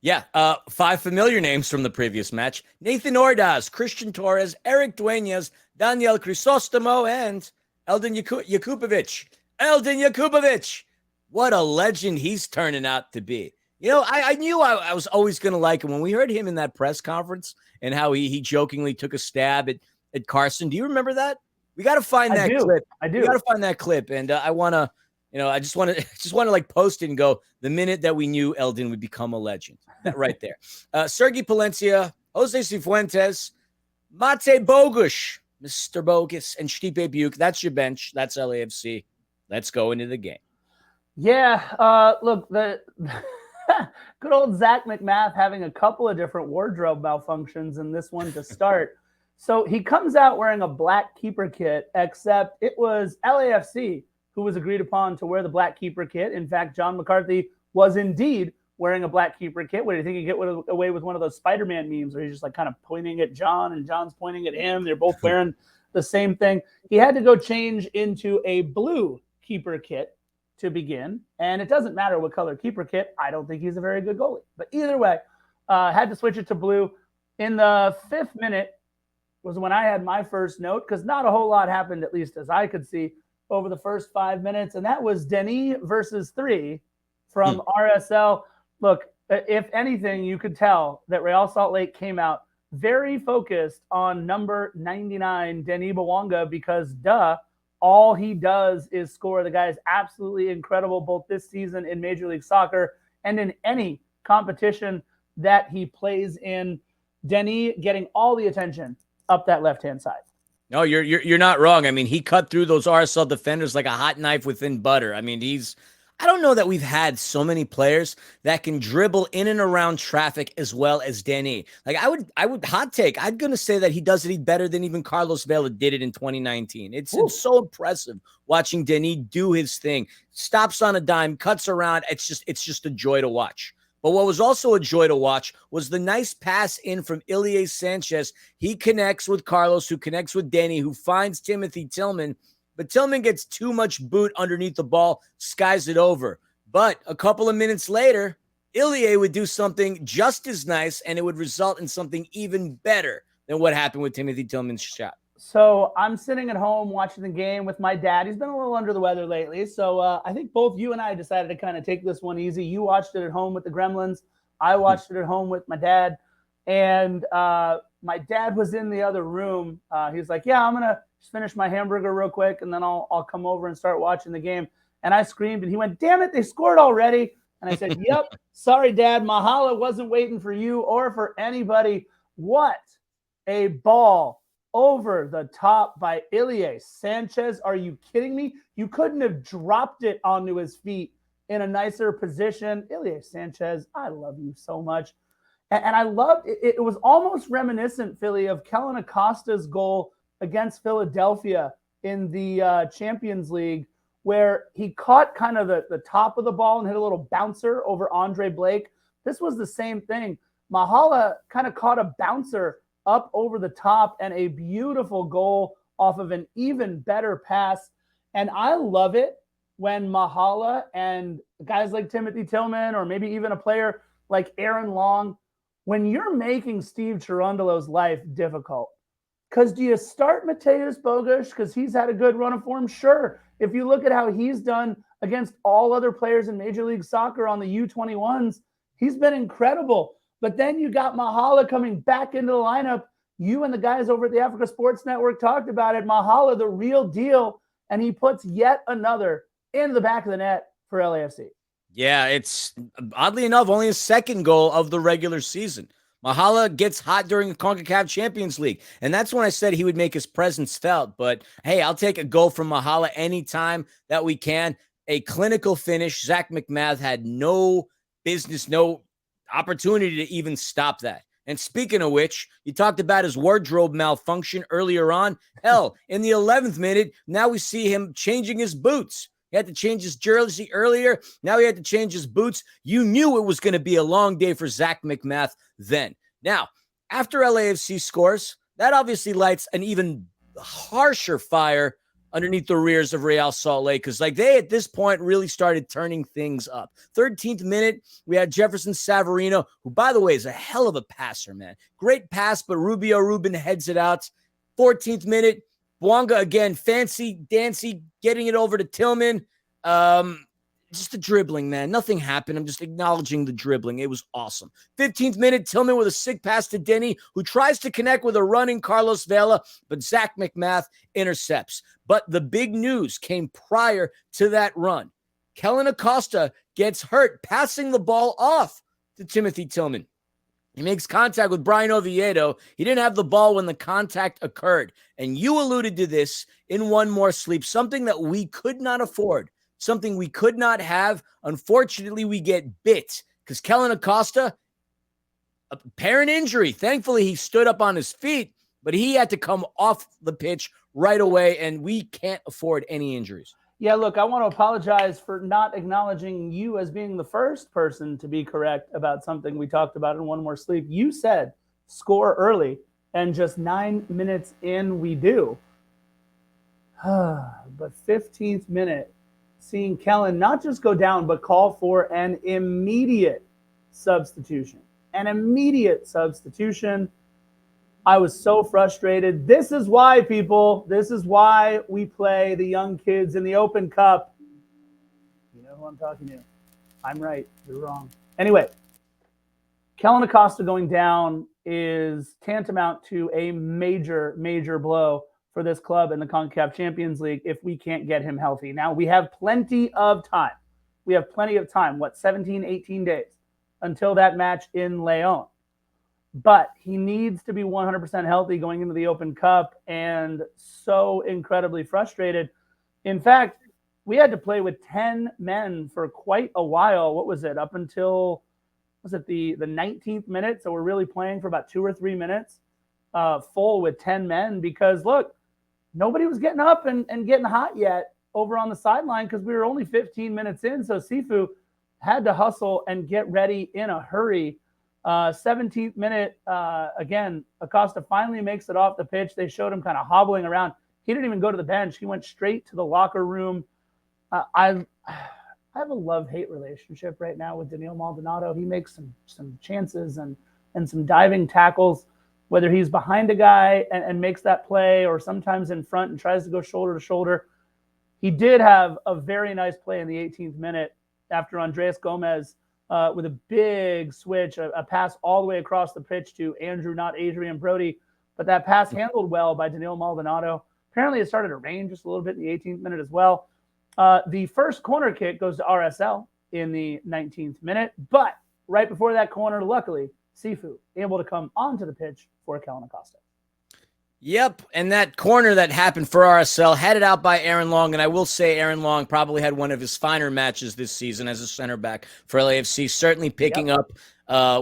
Yeah, 5 familiar names from the previous match. Nathan Ordaz, Christian Torres, Eric Dueñas, Daniel Crisostomo, and Eldin Jakubovic. Eldin Jakubovic. What a legend he's turning out to be. You know, I knew I was always going to like him. When we heard him in that press conference and how he jokingly took a stab at Carson. Do you remember that? We got to find that clip. I do. We got to find that clip. And I want to, I just want to like post it and go the minute that we knew Eldin would become a legend. That right there. Sergi Palencia, Jose Cifuentes, Mateusz Bogusz, Mr. Bogus, and Stipe Buke. That's your bench. That's LAFC. Let's go into the game. Yeah. Look, the good old Zach McMath having a couple of different wardrobe malfunctions in this one to start. So he comes out wearing a black keeper kit, except it was LAFC who was agreed upon to wear the black keeper kit. In fact, John McCarthy was indeed wearing a black keeper kit. What do you think? You get away with one of those Spider-Man memes where he's just like kind of pointing at John and John's pointing at him. They're both wearing the same thing. He had to go change into a blue keeper kit to begin. And it doesn't matter what color keeper kit. I don't think he's a very good goalie. But either way, had to switch it to blue. In the 5th minute, was when I had my first note, because not a whole lot happened, at least as I could see, over the first 5 minutes. And that was Denis versus 3 from RSL. Look, if anything, you could tell that Real Salt Lake came out very focused on number 99, Denis Bouanga, because all he does is score. The guy is absolutely incredible, both this season in Major League Soccer and in any competition that he plays in. Denis getting all the attention up that left-hand side. No, you're not wrong. I mean, he cut through those RSL defenders like a hot knife within butter. I mean, I don't know that we've had so many players that can dribble in and around traffic as well as Denis. Like I would hot take. I'm going to say that he does it better than even Carlos Vela did it in 2019. It's so impressive watching Denis do his thing. Stops on a dime, cuts around. It's just a joy to watch. But what was also a joy to watch was the nice pass in from Ilie Sanchez. He connects with Carlos, who connects with Denis, who finds Timothy Tillman. But Tillman gets too much boot underneath the ball, skies it over. But a couple of minutes later, Ilie would do something just as nice, and it would result in something even better than what happened with Timothy Tillman's shot. So I'm sitting at home watching the game with my dad. He's been a little under the weather lately. So I think both you and I decided to kind of take this one easy. You watched it at home with the Gremlins. I watched it at home with my dad. And my dad was in the other room. He was like, yeah, I'm going to just finish my hamburger real quick, and then I'll come over and start watching the game. And I screamed, and he went, damn it, they scored already. And I said, yep, sorry, Dad. Mahala wasn't waiting for you or for anybody. What a ball over the top by Ilie Sanchez. Are you kidding me? You couldn't have dropped it onto his feet in a nicer position. Ilie Sanchez, I love you so much. And I loved it. It was almost reminiscent, Philly, of Kellen Acosta's goal against Philadelphia in the Champions League, where he caught kind of the top of the ball and hit a little bouncer over Andre Blake. This was the same thing. Mahala kind of caught a bouncer up over the top and a beautiful goal off of an even better pass. And I love it when Mahala and guys like Timothy Tillman, or maybe even a player like Aaron Long, when you're making Steve Cherundolo's life difficult. Because do you start Mateusz Bogusz because he's had a good run of form? Sure. If you look at how he's done against all other players in Major League Soccer on the U21s, he's been incredible. But then you got Mahala coming back into the lineup. You and the guys over at the Africa Sports Network talked about it. Mahala, the real deal. And he puts yet another into the back of the net for LAFC. Yeah, it's oddly enough only his second goal of the regular season. Mahala gets hot during the CONCACAF Champions League. And that's when I said he would make his presence felt. But hey, I'll take a goal from Mahala anytime that we can. A clinical finish. Zach McMath had no business, no opportunity to even stop that. And speaking of which, you talked about his wardrobe malfunction earlier on. Hell, in the 11th minute, now we see him changing his boots. He had to change his jersey earlier. Now he had to change his boots. You knew it was going to be a long day for Zach McMath then. Now, after LAFC scores, that obviously lights an even harsher fire underneath the rears of Real Salt Lake, because they at this point really started turning things up. 13th minute, we had Jefferson Savarino, who, by the way, is a hell of a passer, man. Great pass, but Rubio Rubin heads it out. 14th minute, Bouanga again, fancy-dancy, getting it over to Tillman. Just the dribbling, man. Nothing happened. I'm just acknowledging the dribbling. It was awesome. 15th minute, Tillman with a sick pass to Denny, who tries to connect with a running Carlos Vela, but Zach McMath intercepts. But the big news came prior to that run. Kellen Acosta gets hurt, passing the ball off to Timothy Tillman. He makes contact with Brian Oviedo. He didn't have the ball when the contact occurred. And you alluded to this in One More Sleep, something that we could not afford. Something we could not have. Unfortunately, we get bit because Kellen Acosta, apparent injury. Thankfully, he stood up on his feet, but he had to come off the pitch right away, and we can't afford any injuries. Yeah, look, I want to apologize for not acknowledging you as being the first person to be correct about something we talked about in One More Sleep. You said score early, and just 9 minutes in, we do. But 15th minute, seeing Kellen not just go down, but call for an immediate substitution. An immediate substitution. I was so frustrated. This is why, people, this is why we play the young kids in the Open Cup. You know who I'm talking to. I'm right. You're wrong. Anyway, Kellen Acosta going down is tantamount to a major, major blow for this club in the CONCACAF Champions League if we can't get him healthy. Now, we have plenty of time. We have plenty of time, 17, 18 days until that match in León. But he needs to be 100% healthy going into the Open Cup, and so incredibly frustrated. In fact, we had to play with 10 men for quite a while. What was it? Up until, was it the 19th minute? So we're really playing for about 2 or 3 minutes full with 10 men because, look, nobody was getting up and getting hot yet over on the sideline because we were only 15 minutes in. So Sifu had to hustle and get ready in a hurry. 17th minute, again, Acosta finally makes it off the pitch. They showed him kind of hobbling around. He didn't even go to the bench. He went straight to the locker room. I have a love-hate relationship right now with Daniil Maldonado. He makes some chances and some diving tackles, whether he's behind a guy and makes that play or sometimes in front and tries to go shoulder to shoulder. He did have a very nice play in the 18th minute after Andres Gomez with a big switch, a pass all the way across the pitch to Andrew, not Adrian Brody. But that pass handled well by Daniil Maldonado. Apparently it started to rain just a little bit in the 18th minute as well. The first corner kick goes to RSL in the 19th minute. But right before that corner, luckily, Sifu able to come onto the pitch for Kellen Acosta. Yep, and that corner that happened for RSL, headed out by Aaron Long, and I will say Aaron Long probably had one of his finer matches this season as a center back for LAFC, certainly picking up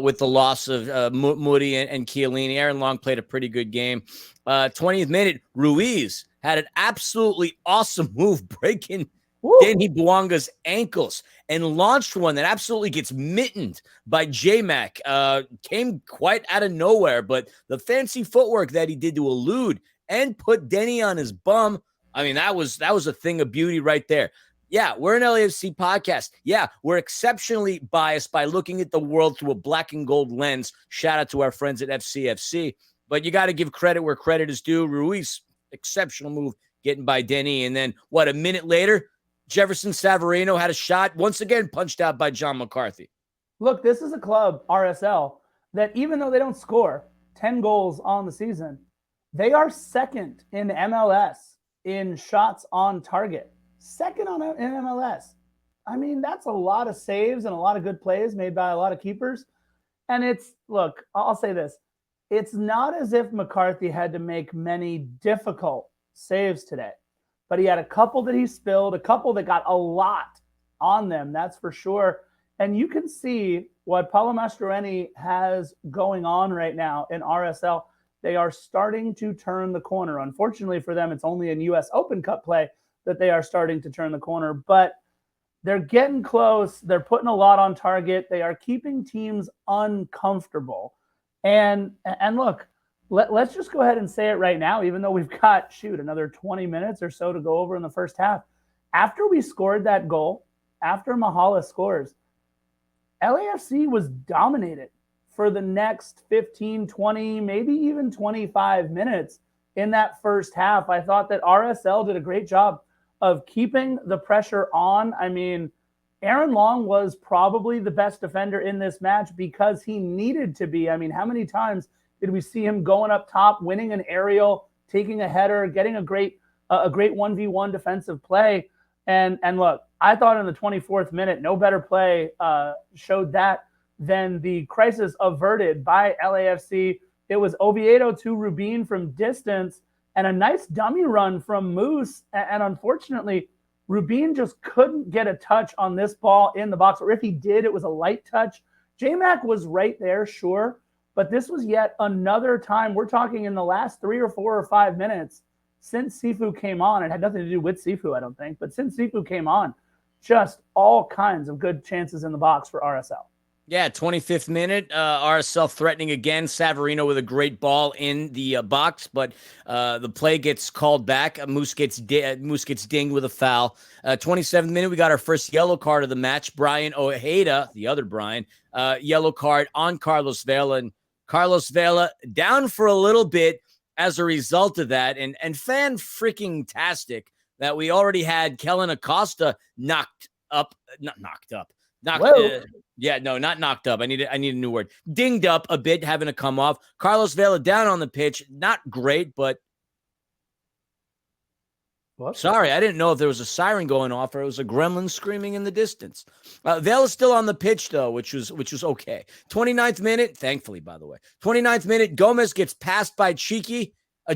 with the loss of Moody and Chiellini. Aaron Long played a pretty good game. 20th minute, Ruiz had an absolutely awesome move breaking Danny Bouanga's ankles and launched one that absolutely gets mittened by J-Mac. Came quite out of nowhere, but the fancy footwork that he did to elude and put Denny on his bum, I mean, that was a thing of beauty right there. Yeah, we're an LAFC podcast. Yeah, we're exceptionally biased by looking at the world through a black and gold lens. Shout out to our friends at FCFC. But you got to give credit where credit is due. Ruiz, exceptional move getting by Denny. And then, a minute later, Jefferson Savarino had a shot, once again punched out by John McCarthy. Look, this is a club, RSL, that even though they don't score 10 goals on the season, they are second in MLS in shots on target. Second in MLS. I mean, that's a lot of saves and a lot of good plays made by a lot of keepers. And look, I'll say this. It's not as if McCarthy had to make many difficult saves today, but he had a couple that he spilled, a couple that got a lot on them, that's for sure. And you can see what Paolo Mastroeni has going on right now in RSL. They are starting to turn the corner. Unfortunately for them, it's only in U.S. Open Cup play that they are starting to turn the corner, but they're getting close. They're putting a lot on target. They are keeping teams uncomfortable. And look, let's just go ahead and say it right now, even though we've got, another 20 minutes or so to go over in the first half. After we scored that goal, after Mahala scores, LAFC was dominated for the next 15, 20, maybe even 25 minutes in that first half. I thought that RSL did a great job of keeping the pressure on. I mean, Aaron Long was probably the best defender in this match because he needed to be. I mean, how many times did we see him going up top, winning an aerial, taking a header, getting a great 1v1 defensive play? And look, I thought in the 24th minute, no better play showed that than the crisis averted by LAFC. It was Oviedo to Rubin from distance and a nice dummy run from Moose. And unfortunately, Rubin just couldn't get a touch on this ball in the box. Or if he did, it was a light touch. J-Mac was right there, sure. But this was yet another time. We're talking in the last 3 or 4 or 5 minutes since Sifu came on. It had nothing to do with Sifu, I don't think. But since Sifu came on, just all kinds of good chances in the box for RSL. Yeah, 25th minute, RSL threatening again. Savarino with a great ball in the box, but the play gets called back. Moose gets dinged with a foul. 27th minute, we got our first yellow card of the match. Brian Ojeda, the other Brian, yellow card on Carlos Vela. And Carlos Vela down for a little bit as a result of that. And fan-freaking-tastic that we already had Kellen Acosta knocked up. Not knocked up. I need a new word. Dinged up a bit, having to come off. Carlos Vela down on the pitch. Not great, but sorry, I didn't know if there was a siren going off or it was a gremlin screaming in the distance. Vela's still on the pitch, though, which was okay. 29th minute, thankfully, by the way. 29th minute, Gomez gets passed by Cheeky.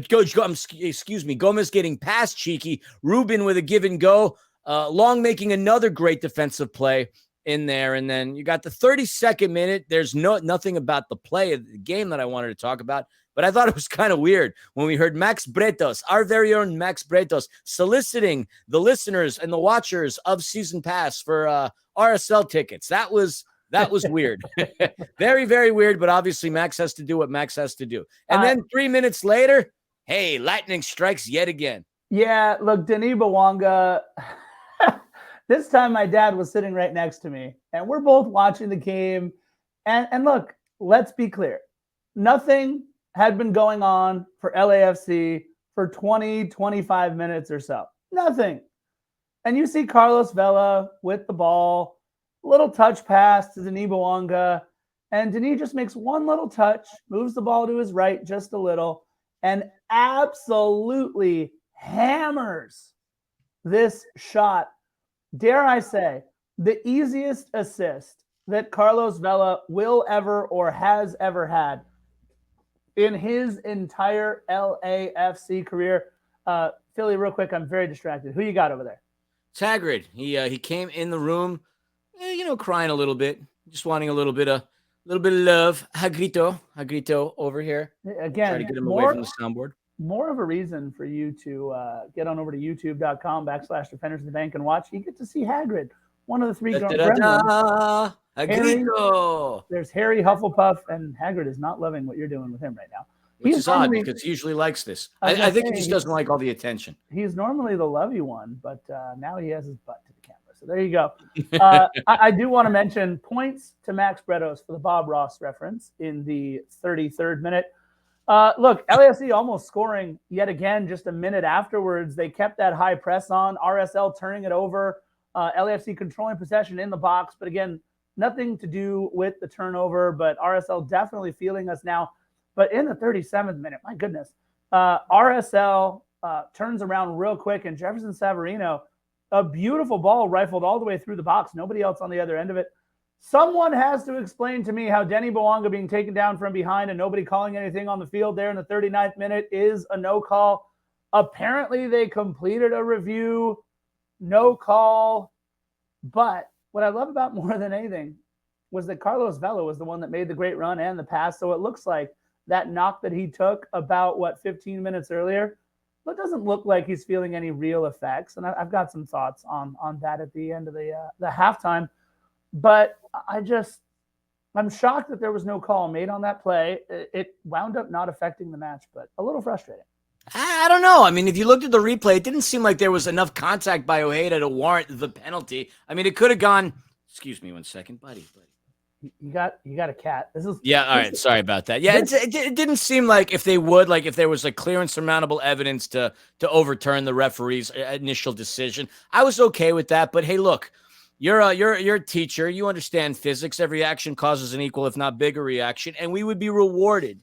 Gomez getting past Cheeky. Rubin with a give and go. Long making another great defensive play in there. And then you got the 32nd minute. There's nothing about the play of the game that I wanted to talk about, but I thought it was kind of weird when we heard Max Bretos, our very own Max Bretos, soliciting the listeners and the watchers of Season Pass for RSL tickets. That was weird. Very, very weird, but obviously Max has to do what Max has to do. And then 3 minutes later, hey, lightning strikes yet again. Yeah, look, Denis Bouanga. This time my dad was sitting right next to me, and we're both watching the game. And look, let's be clear. Nothing had been going on for LAFC for 20, 25 minutes or so. Nothing. And you see Carlos Vela with the ball, little touch pass to Denis Bouanga, and Denis just makes one little touch, moves the ball to his right just a little, and absolutely hammers this shot. Dare I say, the easiest assist that Carlos Vela will ever or has ever had in his entire LAFC career. Philly, real quick, I'm very distracted. Who you got over there? Taggart. He came in the room, crying a little bit, just wanting a little bit of love. Hagrito over here. Again, try to get him away from the soundboard. More of a reason for you to get on over to youtube.com/Defenders of the Bank and watch. You get to see Hagrid, one of the 3 gremlins. There's Harry Hufflepuff, and Hagrid is not loving what you're doing with him right now. Which is odd because he usually likes this. I think he just doesn't like all the attention. He's normally the lovey one, but now he has his butt to the camera. So there you go. I do want to mention points to Max Bretos for the Bob Ross reference in the 33rd minute. Look, LAFC almost scoring yet again just a minute afterwards. They kept that high press on. RSL turning it over. LAFC controlling possession in the box. But again, nothing to do with the turnover. But RSL definitely feeling us now. But in the 37th minute, my goodness, RSL turns around real quick. And Jefferson Savarino, a beautiful ball rifled all the way through the box. Nobody else on the other end of it. Someone has to explain to me how Denny Bouanga being taken down from behind and nobody calling anything on the field there in the 39th minute is a no call. Apparently, they completed a review, no call. But what I love about more than anything was that Carlos Vela was the one that made the great run and the pass. So it looks like that knock that he took about, 15 minutes earlier, but it doesn't look like he's feeling any real effects. And I've got some thoughts on that at the end of the halftime. But I'm shocked that there was no call made on that play. It wound up not affecting the match, but a little frustrating. I don't know. I mean, if you looked at the replay, it didn't seem like there was enough contact by Ojeda to warrant the penalty. I mean, it could have gone. Excuse me 1 second, buddy. You got a cat. All right. Sorry about that. Yeah, it didn't seem like if they would, like if there was like clear and surmountable evidence to overturn the referee's initial decision. I was okay with that. But hey, look. You're a teacher. You understand physics. Every action causes an equal, if not bigger, reaction, and we would be rewarded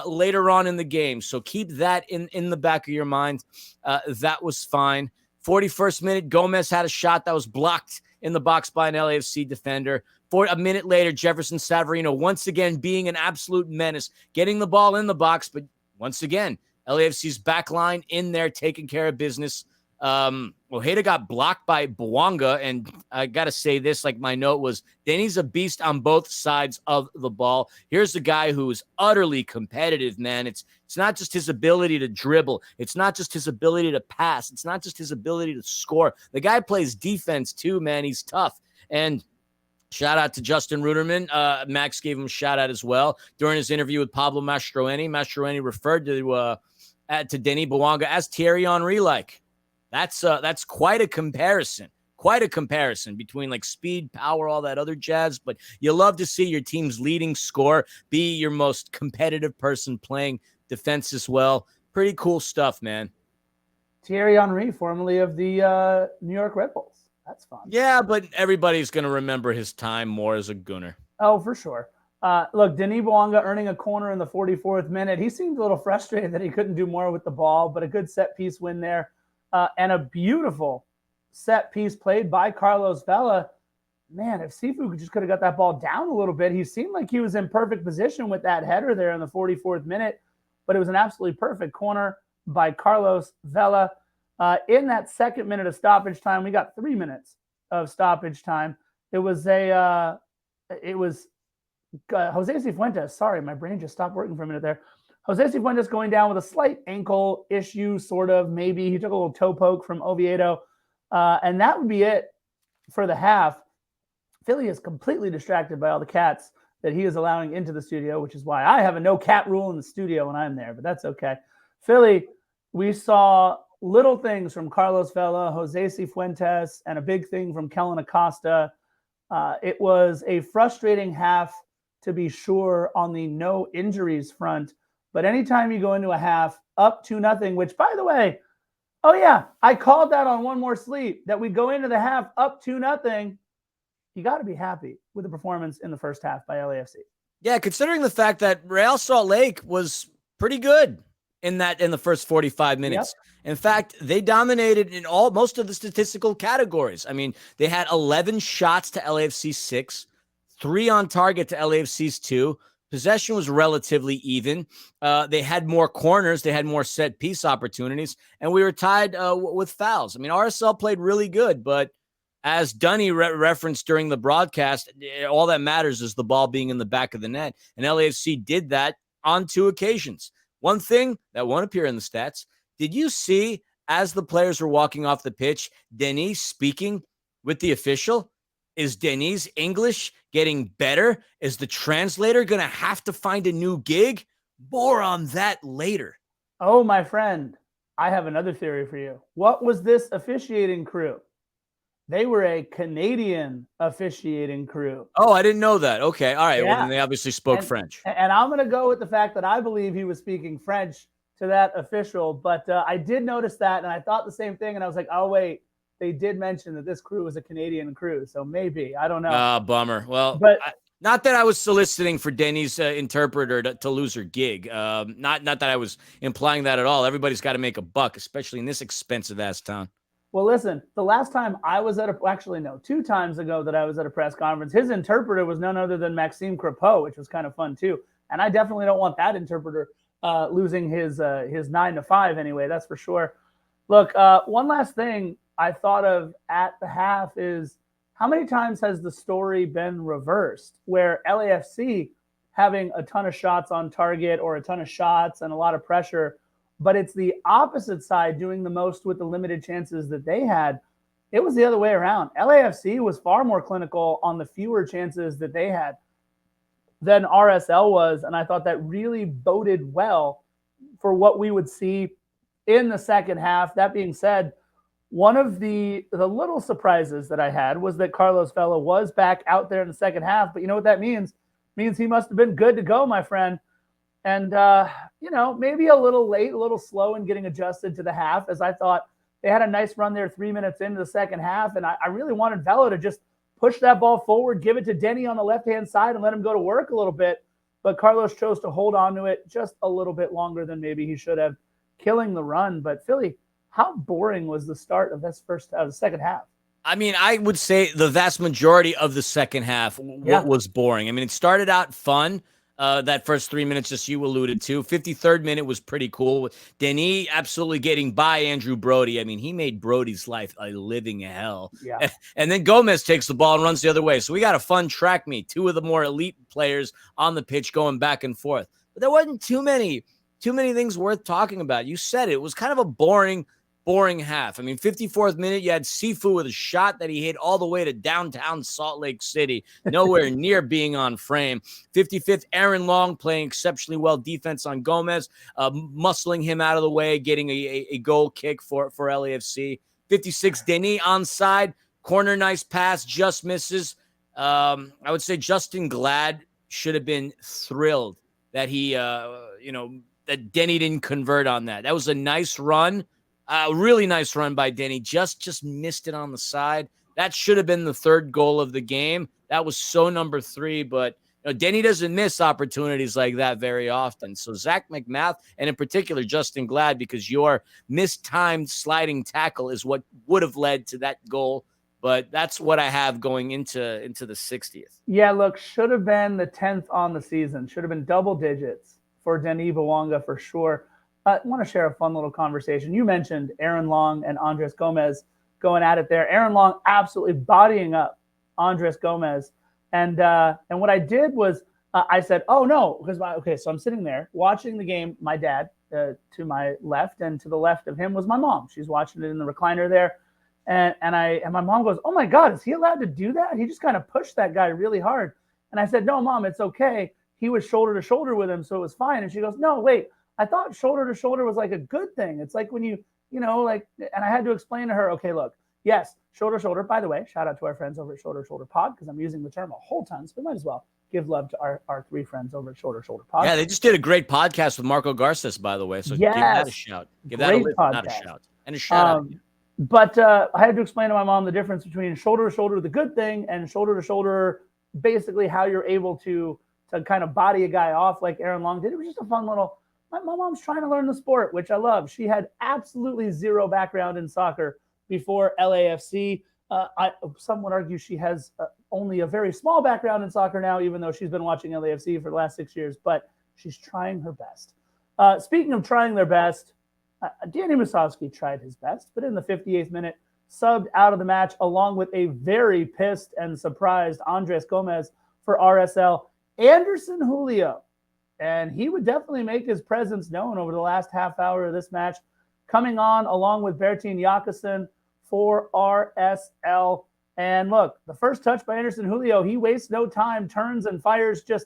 later on in the game. So keep that in the back of your mind. That was fine. 41st minute, Gomez had a shot that was blocked in the box by an LAFC defender. A minute later, Jefferson Savarino once again being an absolute menace, getting the ball in the box, but once again, LAFC's back line in there taking care of business. Ojeda got blocked by Bouanga, and I gotta say this, like my note was, Denny's a beast on both sides of the ball. Here's a guy who is utterly competitive, man. It's not just his ability to dribble, it's not just his ability to pass, it's not just his ability to score. The guy plays defense too, man. He's tough. And shout out to Justin Ruderman. Max gave him a shout out as well during his interview with Pablo Mastroeni. Mastroeni referred to Denny Bouanga as Thierry Henry-like. That's quite a comparison. Quite a comparison between like speed, power, all that other jazz. But you love to see your team's leading scorer be your most competitive person playing defense as well. Pretty cool stuff, man. Thierry Henry, formerly of the New York Red Bulls. That's fun. Yeah, but everybody's going to remember his time more as a Gooner. Oh, for sure. Look, Denis Bouanga earning a corner in the 44th minute. He seemed a little frustrated that he couldn't do more with the ball, but a good set-piece win there. And a beautiful set piece played by Carlos Vela. Man, if Sifu just could have got that ball down a little bit, he seemed like he was in perfect position with that header there in the 44th minute, but it was an absolutely perfect corner by Carlos Vela. In that second minute of stoppage time, we got 3 minutes of stoppage time. It was Jose Cifuentes. Sorry, my brain just stopped working for a minute there. Jose Cifuentes going down with a slight ankle issue, sort of, maybe. He took a little toe poke from Oviedo. And that would be it for the half. Philly is completely distracted by all the cats that he is allowing into the studio, which is why I have a no cat rule in the studio when I'm there, but that's okay. Philly, we saw little things from Carlos Vela, Jose Cifuentes, and a big thing from Kellen Acosta. It was a frustrating half, to be sure, on the no injuries front. But anytime you go into a half up 2-0, which, by the way, oh yeah, I called that on One More Sleep, that we go into the half up 2-0. You got to be happy with the performance in the first half by LAFC. Yeah, considering the fact that Real Salt Lake was pretty good in the first 45 minutes. Yep. In fact, they dominated in most of the statistical categories. I mean, they had 11 shots to LAFC's 6, 3 on target to LAFC's 2. Possession was relatively even. They had more corners. They had more set piece opportunities, and we were tied with fouls. I mean, RSL played really good, but as Dunny referenced during the broadcast, all that matters is the ball being in the back of the net, and LAFC did that on 2 occasions. One thing that won't appear in the stats, did you see as the players were walking off the pitch, Denis speaking with the official? Is Denis' English getting better? Is the translator going to have to find a new gig? More on that later. Oh, my friend, I have another theory for you. What was this officiating crew? They were a Canadian officiating crew. Oh, I didn't know that. Okay. All right. Yeah. Well, then they obviously spoke French. And I'm going to go with the fact that I believe he was speaking French to that official. But I did notice that, and I thought the same thing. And I was like, oh, wait. They did mention that this crew was a Canadian crew, so maybe. I don't know. Bummer. Well, but not that I was soliciting for Denny's interpreter to lose her gig. Not that I was implying that at all. Everybody's got to make a buck, especially in this expensive-ass town. Well, listen, the last time I was at two times ago that I was at a press conference, his interpreter was none other than Maxime Crepeau, which was kind of fun too. And I definitely don't want that interpreter losing his 9-5 anyway. That's for sure. Look, one last thing I thought of at the half is how many times has the story been reversed where LAFC having a ton of shots on target or a ton of shots and a lot of pressure, but it's the opposite side doing the most with the limited chances that they had. It was the other way around. LAFC was far more clinical on the fewer chances that they had than RSL was, and I thought that really boded well for what we would see in the second half. That being said, one of the little surprises that I had was that Carlos Vela was back out there in the second half, but you know what that means? It means he must have been good to go, my friend. And, maybe a little late, a little slow in getting adjusted to the half, as I thought they had a nice run there 3 minutes into the second half. And I really wanted Vela to just push that ball forward, give it to Denny on the left-hand side and let him go to work a little bit. But Carlos chose to hold on to it just a little bit longer than maybe he should have, killing the run. But Philly, how boring was the start of this the second half? I mean, I would say the vast majority of the second half was boring. I mean, it started out fun. That first 3 minutes, just you alluded to. 53rd minute was pretty cool. Denis absolutely getting by Andrew Brody. I mean, he made Brody's life a living hell. Yeah. And then Gomez takes the ball and runs the other way. So we got a fun track meet. Two of the more elite players on the pitch going back and forth. But there wasn't too many things worth talking about. You said it was kind of a boring half. I mean, 54th minute, you had Sifu with a shot that he hit all the way to downtown Salt Lake City, nowhere near being on frame. 55th, Aaron Long playing exceptionally well defense on Gomez, muscling him out of the way, getting a goal kick for LAFC. 56, Denis onside, corner, nice pass, just misses. I would say Justin Glad should have been thrilled that he, that Denny didn't convert on that. That was a nice run. Really nice run by Denny. Just missed it on the side. That should have been the third goal of the game. That was so number 3, but Denny doesn't miss opportunities like that very often. So Zach McMath, and in particular Justin Glad, because your mistimed sliding tackle is what would have led to that goal. But that's what I have going into the 60th. Yeah, look, should have been the 10th on the season. Should have been double digits for Denis Bouanga for sure. I want to share a fun little conversation. You mentioned Aaron Long and Andres Gomez going at it there. Aaron Long absolutely bodying up Andres Gomez. And what I did was I said, oh, no, because so I'm sitting there watching the game. My dad to my left, and to the left of him was my mom. She's watching it in the recliner there. And my mom goes, oh, my God, is he allowed to do that? He just kind of pushed that guy really hard. And I said, no, Mom, it's okay. He was shoulder to shoulder with him, so it was fine. And she goes, no, wait. I thought shoulder to shoulder was like a good thing. It's like when and I had to explain to her, okay, look, yes, shoulder to shoulder. By the way, shout out to our friends over at Shoulder to Shoulder Pod, because I'm using the term a whole ton, so we might as well give love to our 3 friends over at Shoulder to Shoulder Pod. Yeah, they just did a great podcast with Marco Garces, by the way. So yes, give that a shout. Give that a listen, not a shout. And a shout out. But I had to explain to my mom the difference between shoulder to shoulder, the good thing, and shoulder to shoulder, basically how you're able to kind of body a guy off like Aaron Long did. It was just a fun little. My mom's trying to learn the sport, which I love. She had absolutely zero background in soccer before LAFC. Some would argue she has only a very small background in soccer now, even though she's been watching LAFC for the last 6 years, but she's trying her best. Speaking of trying their best, Danny Musovski tried his best, but in the 58th minute, subbed out of the match along with a very pissed and surprised Andres Gomez for RSL. Anderson Julio. And he would definitely make his presence known over the last half hour of this match, coming on along with Bertin Jakobsen for RSL. And look, the first touch by Anderson Julio, he wastes no time, turns and fires just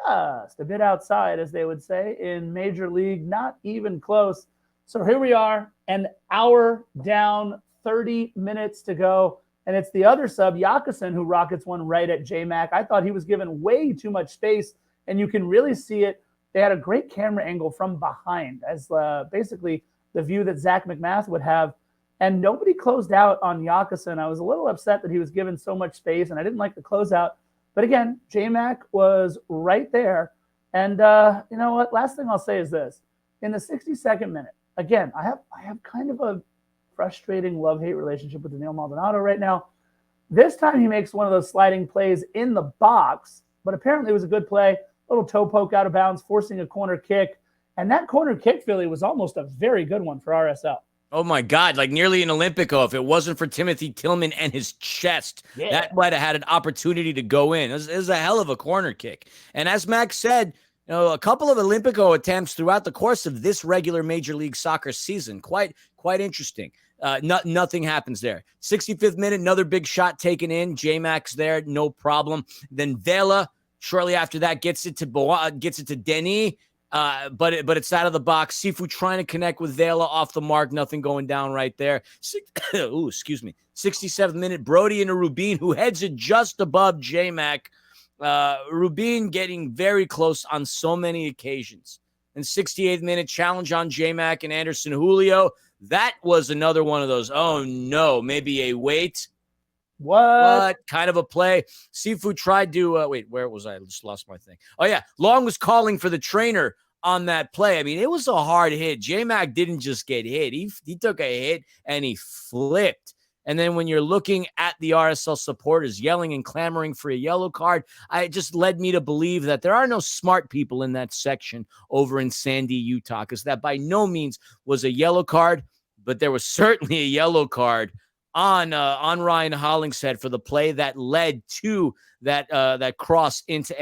a bit outside, as they would say, in Major League, not even close. So here we are, an hour down, 30 minutes to go. And it's the other sub, Jakobsen, who rockets one right at J-Mac. I thought he was given way too much space, and you can really see it. They had a great camera angle from behind, as basically the view that Zach McMath would have. And nobody closed out on Jakobsen. I was a little upset that he was given so much space, and I didn't like the closeout. But again, J-Mac was right there. And you know what? Last thing I'll say is this. In the 62nd minute, again, I have kind of a frustrating love-hate relationship with Daniel Maldonado right now. This time he makes one of those sliding plays in the box, but apparently it was a good play. Little toe poke out of bounds, forcing a corner kick. And that corner kick, Philly, was almost a very good one for RSL. Oh, my God, like nearly an Olympico. If it wasn't for Timothy Tillman and his chest, that might have had an opportunity to go in. It was a hell of a corner kick. And as Max said, a couple of Olympico attempts throughout the course of this regular Major League Soccer season. Quite interesting. Nothing happens there. 65th minute, another big shot taken in. J-Max there, no problem. Then Vela, shortly after that, gets it to Denis. But it's out of the box. Sifu trying to connect with Vela off the mark. Nothing going down right there. 67th minute, Brody into Rubin, who heads it just above J-Mac. Rubin getting very close on so many occasions. And 68th minute, challenge on J-Mac and Anderson Julio. That was another one of those, oh no, maybe a wait. What kind of a play? Sifu tried to, wait, where was I? I just lost my thing. Oh, yeah. Long was calling for the trainer on that play. I mean, it was a hard hit. J-Mac didn't just get hit. He took a hit and he flipped. And then when you're looking at the RSL supporters yelling and clamoring for a yellow card, it just led me to believe that there are no smart people in that section over in Sandy, Utah, because that by no means was a yellow card, but there was certainly a yellow card on Ryan Hollingshead for the play that led to that cross into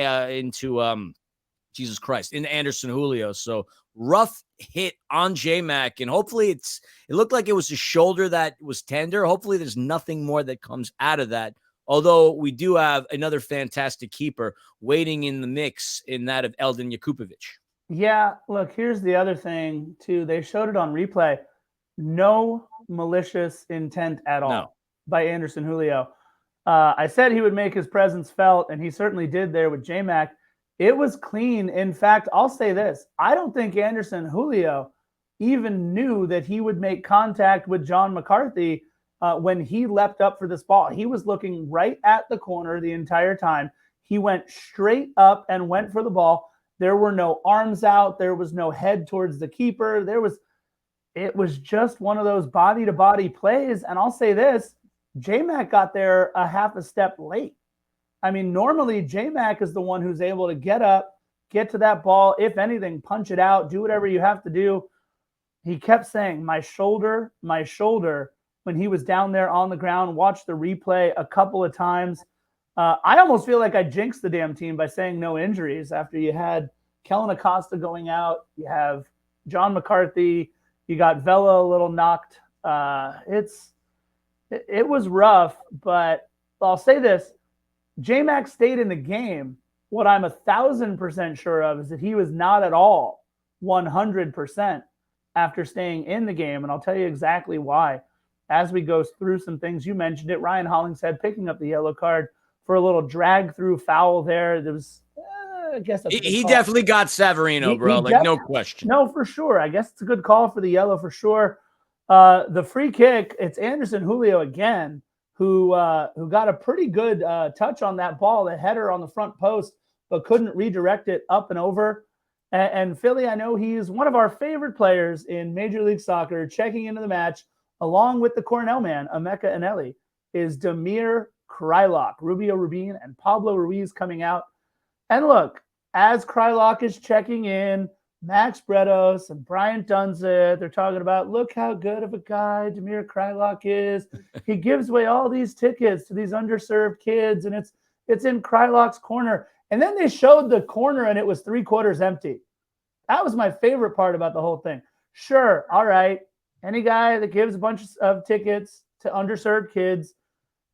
Jesus Christ, into Anderson Julio. So rough hit on J-Mac, and hopefully it looked like it was a shoulder that was tender. Hopefully there's nothing more that comes out of that. Although we do have another fantastic keeper waiting in the mix in that of Eldin Jakupovic. Yeah, look, here's the other thing too. They showed it on replay. No malicious intent at all by Anderson Julio. I said he would make his presence felt, and he certainly did there with J-Mac. It was clean. In fact, I'll say this. I don't think Anderson Julio even knew that he would make contact with John McCarthy when he leapt up for this ball. He was looking right at the corner the entire time. He went straight up and went for the ball. There were no arms out. There was no head towards the keeper. It was just one of those body-to-body plays. And I'll say this, J-Mac got there a half a step late. I mean, normally J-Mac is the one who's able to get up, get to that ball, if anything, punch it out, do whatever you have to do. He kept saying, my shoulder, when he was down there on the ground, watched the replay a couple of times. I almost feel like I jinxed the damn team by saying no injuries after you had Kellen Acosta going out, you have John McCarthy, you got Vela a little knocked. It was rough, but I'll say this. J-Mac stayed in the game. What I'm 1,000% sure of is that he was not at all 100% after staying in the game. And I'll tell you exactly why. As we go through some things, you mentioned it, Ryan Hollingshead picking up the yellow card for a little drag through foul there. There was, I guess he definitely got Severino, bro. No question. No, for sure. I guess it's a good call for the yellow for sure. The free kick, it's Anderson Julio again, who got a pretty good touch on that ball, the header on the front post, but couldn't redirect it up and over. And Philly, I know he's one of our favorite players in Major League Soccer, checking into the match, along with the Cornell man, Emeka Eneli, is Damir Kreilach, Rubio Rubin, and Pablo Ruiz coming out. And look, as Kreilach is checking in, Max Bretos and Brian Dunzit, they're talking about, look how good of a guy Damir Kreilach is. He gives away all these tickets to these underserved kids, and it's in Kreilach's corner. And then they showed the corner, and it was 3/4 empty. That was my favorite part about the whole thing. Sure, all right, any guy that gives a bunch of tickets to underserved kids,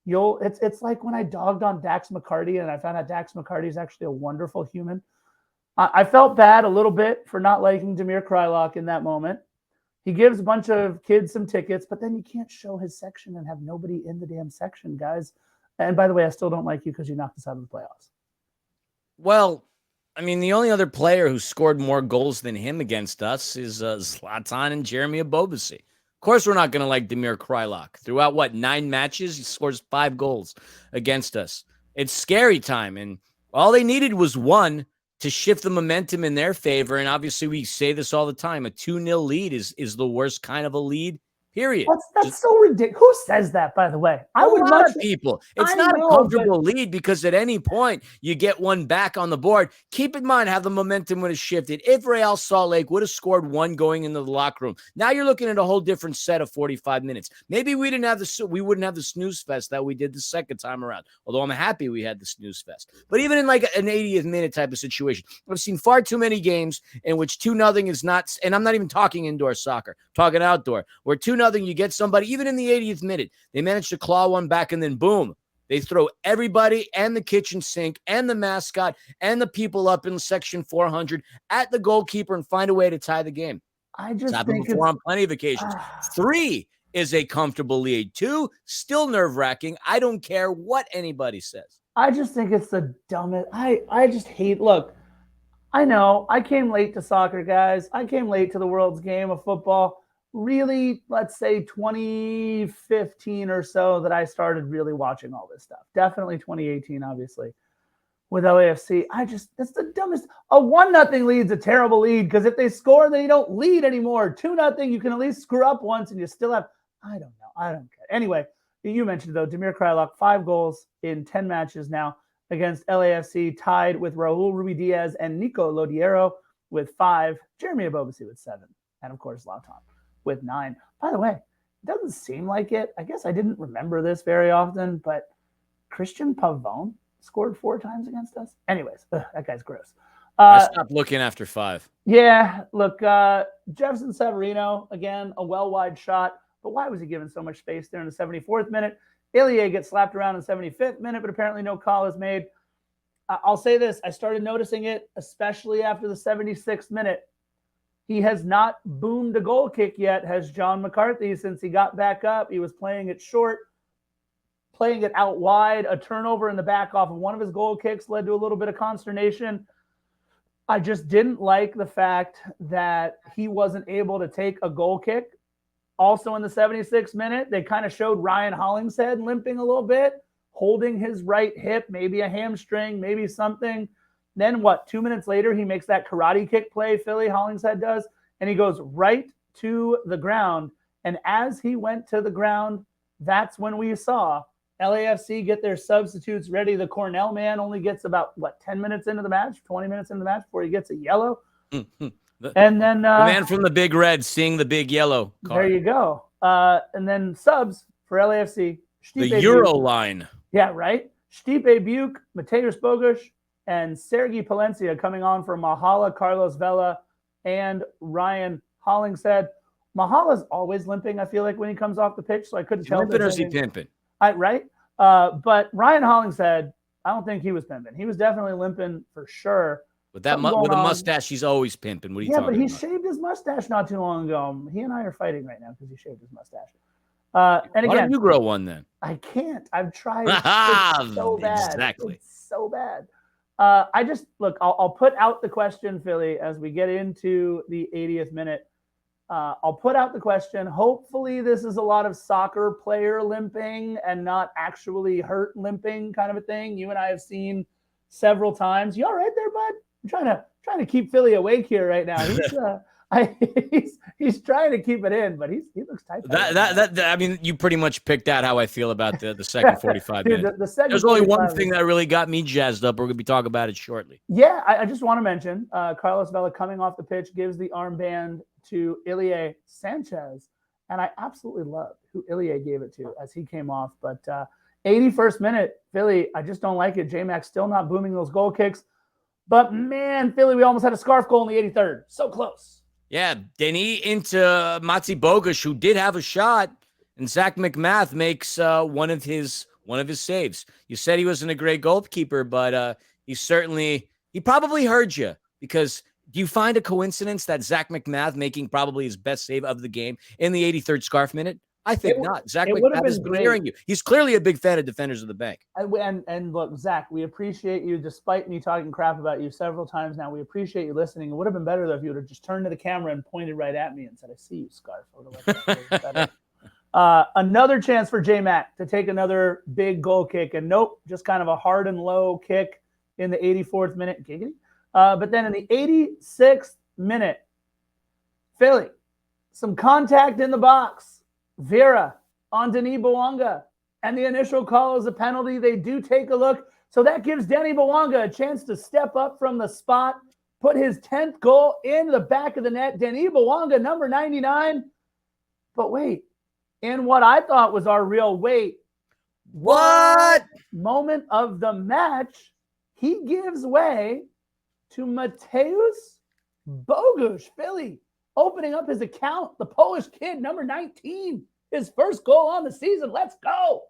it's like when I dogged on Dax McCarty, and I found out Dax McCarty is actually a wonderful human. I felt bad a little bit for not liking Damir Kreilach in that moment. He gives a bunch of kids some tickets, but then you can't show his section and have nobody in the damn section, guys. And by the way, I still don't like you because you knocked us out of the playoffs. Well, I mean, the only other player who scored more goals than him against us is Zlatan and Jeremy Abobasi. Of course, we're not going to like Damir Kreilach. Throughout, 9 matches, he scores 5 goals against us. It's scary time, and all they needed was one to shift the momentum in their favor. And obviously we say this all the time, a 2-0 lead is the worst kind of a lead Period. That's so ridiculous. Who says that, by the way? A lot of people. It's not a comfortable lead because at any point you get one back on the board. Keep in mind how the momentum would have shifted. If Real Salt Lake would have scored one going into the locker room, now you're looking at a whole different set of 45 minutes. Maybe we wouldn't have the snooze fest that we did the second time around. Although I'm happy we had the snooze fest. But even in like an 80th minute type of situation, I've seen far too many games in which 2-0 is not, and I'm not even talking indoor soccer, I'm talking outdoor, where 2-0 you get somebody, even in the 80th minute, they manage to claw one back and then boom, they throw everybody and the kitchen sink and the mascot and the people up in section 400 at the goalkeeper and find a way to tie the game. It's happened before on plenty of occasions. 3 is a comfortable lead. 2, still nerve-wracking. I don't care what anybody says. I just think it's the dumbest. I just hate, look, I know I came late to soccer, guys. I came late to the world's game of football. Really, let's say 2015 or so that I started really watching all this stuff. Definitely 2018, obviously, with LAFC. That's the dumbest. A 1-0 lead's a terrible lead because if they score, then you don't lead anymore. 2-0, you can at least screw up once and you still have, I don't know. I don't care. Anyway, you mentioned, though, Damir Kreilach, 5 goals in 10 matches now against LAFC, tied with Raul Ruidiaz and Nico Lodiero with 5, Jeremy Abobasi with 7, and, of course, Lauton with 9. By the way, it doesn't seem like it. I guess I didn't remember this very often, but Christian Pavone scored 4 times against us. Anyways, that guy's gross. I stopped looking after 5. Yeah, look, Jefferson Severino, again, a well-wide shot, but why was he given so much space there in the 74th minute? Ilie gets slapped around in the 75th minute, but apparently no call is made. I'll say this. I started noticing it, especially after the 76th minute. He has not boomed a goal kick yet, has John McCarthy, since he got back up. He was playing it short, playing it out wide. A turnover in the back off of one of his goal kicks led to a little bit of consternation. I just didn't like the fact that he wasn't able to take a goal kick. Also in the 76th minute, they kind of showed Ryan Hollingshead limping a little bit, holding his right hip, maybe a hamstring, maybe something. Then 2 minutes later, he makes that karate kick play, Philly Hollingshead does, and he goes right to the ground. And as he went to the ground, that's when we saw LAFC get their substitutes ready. The Cornell man only gets about, 10 minutes into the match, 20 minutes into the match before he gets a yellow. And then the man from the big red seeing the big yellow card. There you go. And then subs for LAFC. The Euro line. Yeah, right. Stipe Buke, Mateusz Bogusz, and Sergei Palencia coming on for Mahala, Carlos Vela, and Ryan Hollingshead. Mahala's always limping, I feel like, when he comes off the pitch, so I couldn't tell. Limping or is he pimping? Right? But Ryan Hollingshead, I don't think he was pimping. He was definitely limping for sure. With that with a mustache, he's always pimping. What are you talking about? Yeah, but he shaved his mustache not too long ago. He and I are fighting right now because he shaved his mustache. And again, why don't you grow one then? I can't. I've tried. It's so bad. Exactly. It's so bad. I'll put out the question, Philly, as we get into the 80th minute. I'll put out the question. Hopefully this is a lot of soccer player limping and not actually hurt limping kind of a thing. You and I have seen several times. You all right there, bud? I'm trying to keep Philly awake here right now. He's trying to keep it in, but he looks tight. I mean, you pretty much picked out how I feel about the second 45 minutes. There's only one thing that really got me jazzed up. We're going to be talking about it shortly. Yeah, I just want to mention Carlos Vela coming off the pitch gives the armband to Ilie Sanchez, and I absolutely loved who Ilie gave it to as he came off. But 81st minute, Philly, I just don't like it. J-Mac still not booming those goal kicks. But, man, Philly, we almost had a scarf goal in the 83rd. So close. Yeah, Denis into Mateusz Bogusz, who did have a shot, and Zach McMath makes one of his saves. You said he wasn't a great goalkeeper, but he probably heard you, because do you find a coincidence that Zach McMath making probably his best save of the game in the 83rd scarf minute? I think not. Zach McMath has been hearing you. He's clearly a big fan of Defenders of the Bank. And look, Zach, we appreciate you, despite me talking crap about you several times now. We appreciate you listening. It would have been better, though, if you would have just turned to the camera and pointed right at me and said, "I see you, Scarf." Another chance for J-Mac to take another big goal kick, and nope, just kind of a hard and low kick in the 84th minute. Giggity. But then in the 86th minute, Philly, some contact in the box. Vera on Denis Bouanga, and the initial call is a penalty. They do take a look. So that gives Denis Bouanga a chance to step up from the spot, put his 10th goal in the back of the net. Denis Bouanga, number 99. But wait, in what I thought was our real wait. What? Moment of the match, he gives way to Mateusz Bogusz, Philly, opening up his account. The Polish kid, number 19, his first goal on the season. Let's go.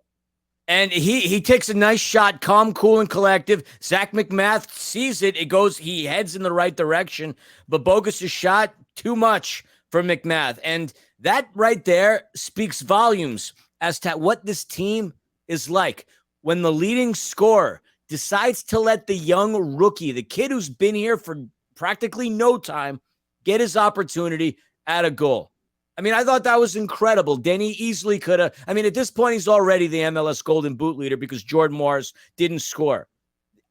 And he takes a nice shot, calm, cool, and collective. Zach McMath sees it. It goes, he heads in the right direction. But Bogusz' shot, too much for McMath. And that right there speaks volumes as to what this team is like. When the leading scorer decides to let the young rookie, the kid who's been here for practically no time, get his opportunity at a goal. I mean, I thought that was incredible. Denny easily could have. I mean, at this point, he's already the MLS Golden Boot leader because Jordan Morris didn't score.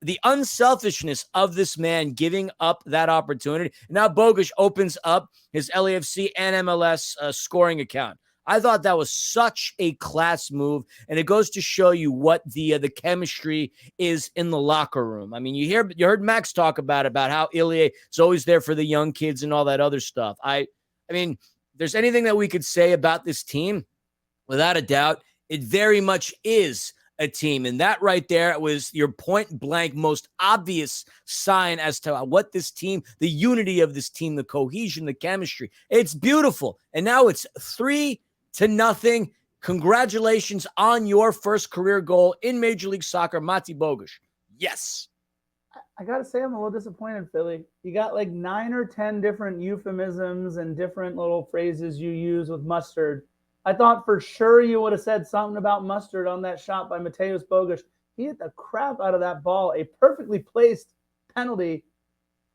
The unselfishness of this man giving up that opportunity. Now Bogusz opens up his LAFC and MLS scoring account. I thought that was such a class move, and it goes to show you what the chemistry is in the locker room. I mean, you heard Max talk about how Ilie is always there for the young kids and all that other stuff. I mean, if there's anything that we could say about this team, without a doubt, it very much is a team. And that right there was your point blank most obvious sign as to what this team, the unity of this team, the cohesion, the chemistry. It's beautiful. And now it's 3-0. Congratulations on your first career goal in Major League Soccer, Mateusz Bogusz. Yes. I got to say, I'm a little disappointed, Philly. You got like 9 or 10 different euphemisms and different little phrases you use with mustard. I thought for sure you would have said something about mustard on that shot by Mateusz Bogusz. He hit the crap out of that ball. A perfectly placed penalty. It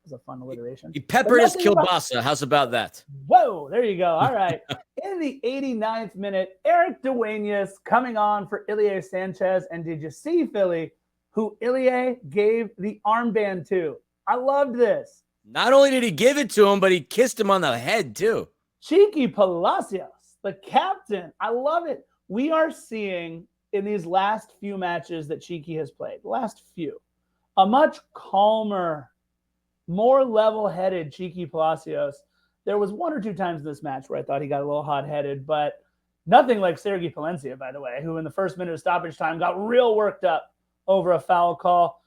was a fun alliteration. He peppered his kielbasa. How's about that? Whoa, there you go. All right. In the 89th minute, Eric Duenas coming on for Ilie Sanchez. And did you see, Philly, who Ilie gave the armband to? I loved this. Not only did he give it to him, but he kissed him on the head too. Cheeky Palacios, the captain. I love it. We are seeing in these last few matches that Cheeky has played, the last few, a much calmer, more level-headed Cheeky Palacios. There was 1 or 2 times in this match where I thought he got a little hot-headed, but nothing like Sergei Palencia, by the way, who in the first minute of stoppage time got real worked up over a foul call.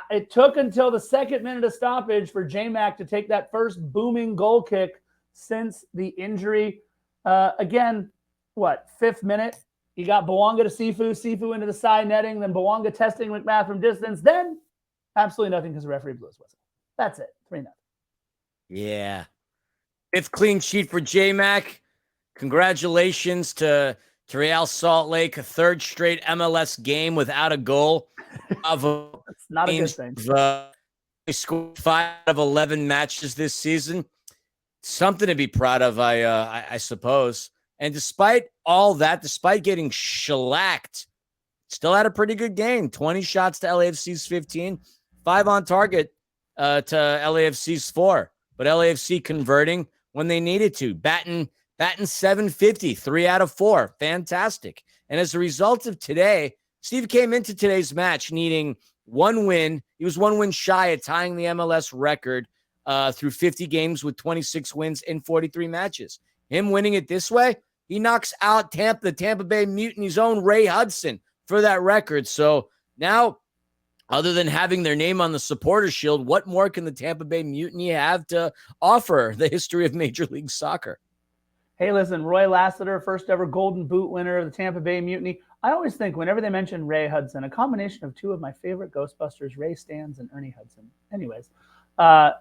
It took until the 2nd minute of stoppage for J-Mac to take that first booming goal kick since the injury. Again, 5th minute? You got Bouanga to Sifu into the side netting, then Bouanga testing McMath from distance. Then absolutely nothing because the referee blew his whistle. That's it. 3-0. Yeah. 5th clean sheet for J-Mac. Congratulations to Real Salt Lake, a 3rd straight MLS game without a goal. It's not a good thing. They scored 5 out of 11 matches this season. Something to be proud of, I suppose. And despite all that, despite getting shellacked, still had a pretty good game. 20 shots to LAFC's 15, 5 on target to LAFC's 4. But LAFC converting when they needed to. Batting 750, 3 out of 4. Fantastic. And as a result of today, Steve came into today's match needing 1 win. He was 1 win shy of tying the MLS record through 50 games with 26 wins in 43 matches. Him winning it this way, he knocks out the Tampa Bay Mutiny's own Ray Hudson for that record. So now, other than having their name on the supporter shield, what more can the Tampa Bay Mutiny have to offer the history of Major League Soccer? Hey, listen, Roy Lassiter, first ever Golden Boot winner of the Tampa Bay Mutiny. I always think whenever they mention Ray Hudson, a combination of 2 of my favorite Ghostbusters, Ray Stans and Ernie Hudson. Anyways, I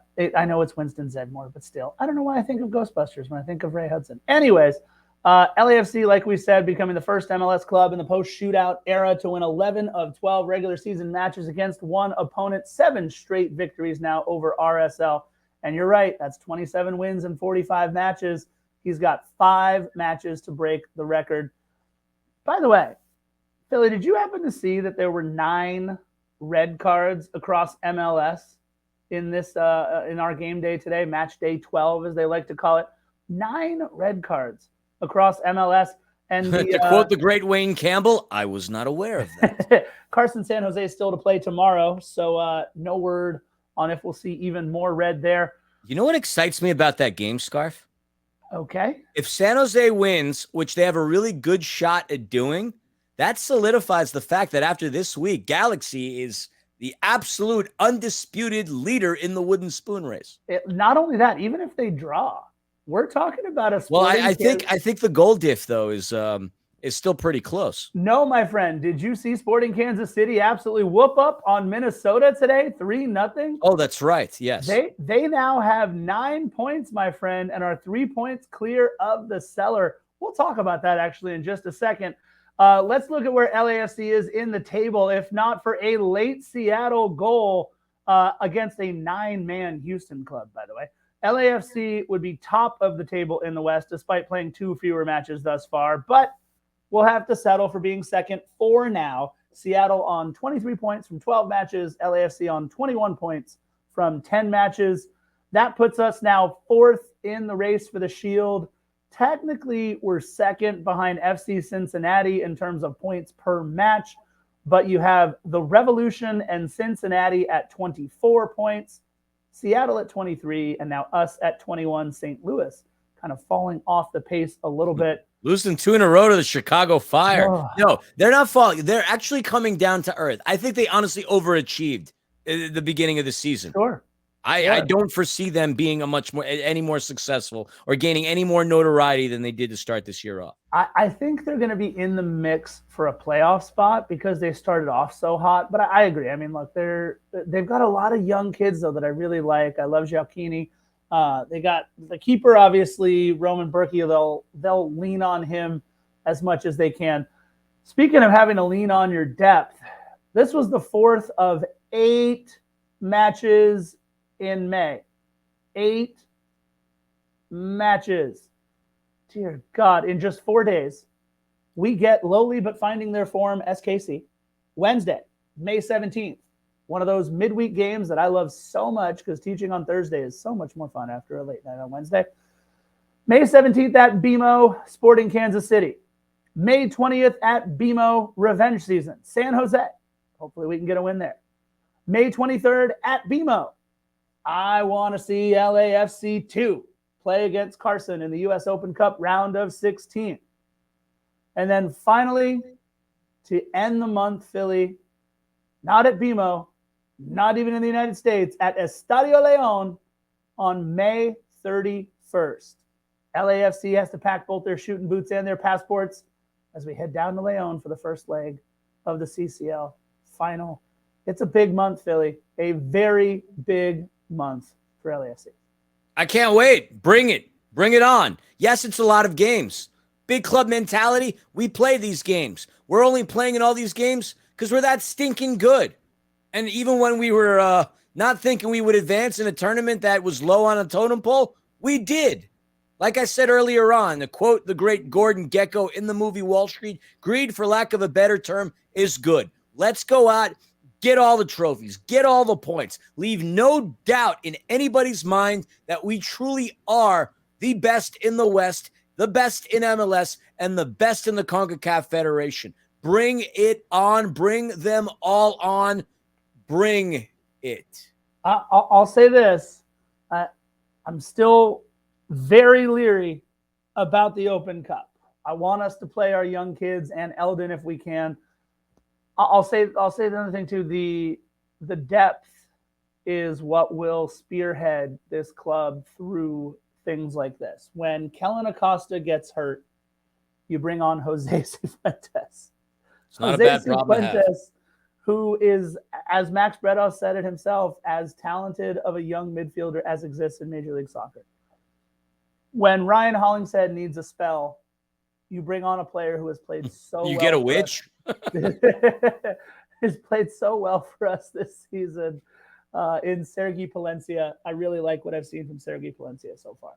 know it's Winston Zedmore, but still, I don't know why I think of Ghostbusters when I think of Ray Hudson. Anyways, LAFC, like we said, becoming the first MLS club in the post-shootout era to win 11 of 12 regular season matches against one opponent, 7 straight victories now over RSL. And you're right, that's 27 wins in 45 matches. He's got 5 matches to break the record. By the way, Philly, did you happen to see that there were 9 red cards across MLS in this in our game day today, match day 12, as they like to call it? 9 red cards. across MLS. And to quote the great Wayne Campbell, I was not aware of that. Carson San Jose is still to play tomorrow, so no word on if we'll see even more red there. You know what excites me about that game, Scarf? Okay. If San Jose wins, which they have a really good shot at doing, that solidifies the fact that after this week, Galaxy is the absolute undisputed leader in the wooden spoon race. Not only that, even if they draw, we're talking about a Well, I think the goal diff though is still pretty close. No, my friend, did you see Sporting Kansas City absolutely whoop up on Minnesota today, 3-0? Oh, that's right. Yes, they now have 9 points, my friend, and are 3 points clear of the cellar. We'll talk about that actually in just a second. Let's look at where LAFC is in the table, if not for a late Seattle goal against a 9-man Houston club, by the way. LAFC would be top of the table in the West, despite playing 2 fewer matches thus far, but we'll have to settle for being second for now. Seattle on 23 points from 12 matches, LAFC on 21 points from 10 matches. That puts us now 4th in the race for the Shield. Technically, we're second behind FC Cincinnati in terms of points per match, but you have the Revolution and Cincinnati at 24 points, Seattle at 23, and now us at 21, St. Louis kind of falling off the pace a little bit. Losing 2 in a row to the Chicago Fire. No, they're not falling. They're actually coming down to earth. I think they honestly overachieved at the beginning of the season. Sure. I don't foresee them being any more successful or gaining any more notoriety than they did to start this year off. I think they're going to be in the mix for a playoff spot because they started off so hot. But I agree. I mean, look, they've got a lot of young kids though that I really like. I love Giacchini. They got the keeper, obviously, Roman Berkey. They'll lean on him as much as they can. Speaking of having to lean on your depth, this was the 4th of 8 matches in May. 8 matches. Dear God, in just 4 days, we get lowly but finding their form SKC. Wednesday, May 17th. One of those midweek games that I love so much because teaching on Thursday is so much more fun after a late night on Wednesday. May 17th at BMO, Sporting Kansas City. May 20th at BMO, Revenge Season, San Jose. Hopefully we can get a win there. May 23rd at BMO. I want to see LAFC 2 play against Carson in the U.S. Open Cup round of 16. And then finally, to end the month, Philly, not at BMO, not even in the United States, at Estadio Leon on May 31st. LAFC has to pack both their shooting boots and their passports as we head down to Leon for the first leg of the CCL final. It's a big month, Philly. A very big month for LAFC. I can't wait. Bring it. Bring it on. Yes, it's a lot of games. Big club mentality. We play these games. We're only playing in all these games because we're that stinking good. And even when we were not thinking we would advance in a tournament that was low on a totem pole, we did. Like I said earlier on, to quote the great Gordon Gekko in the movie Wall Street, greed, for lack of a better term, is good. Let's go out, get all the trophies, get all the points. Leave no doubt in anybody's mind that we truly are the best in the West, the best in MLS, and the best in the CONCACAF Federation. Bring it on. Bring them all on. Bring it. I'll say this. I'm still very leery about the Open Cup. I want us to play our young kids and Eldon if we can. I'll say the other thing too. The depth is what will spearhead this club through things like this. When Kellen Acosta gets hurt, you bring on Jose Cifuentes. It's not a bad problem to have. Who is, as Max Bredow said it himself, as talented of a young midfielder as exists in Major League Soccer. When Ryan Hollingshead needs a spell, you bring on a player who has played so well. You get a witch? Has played so well for us this season in Sergi Palencia. I really like what I've seen from Sergi Palencia so far.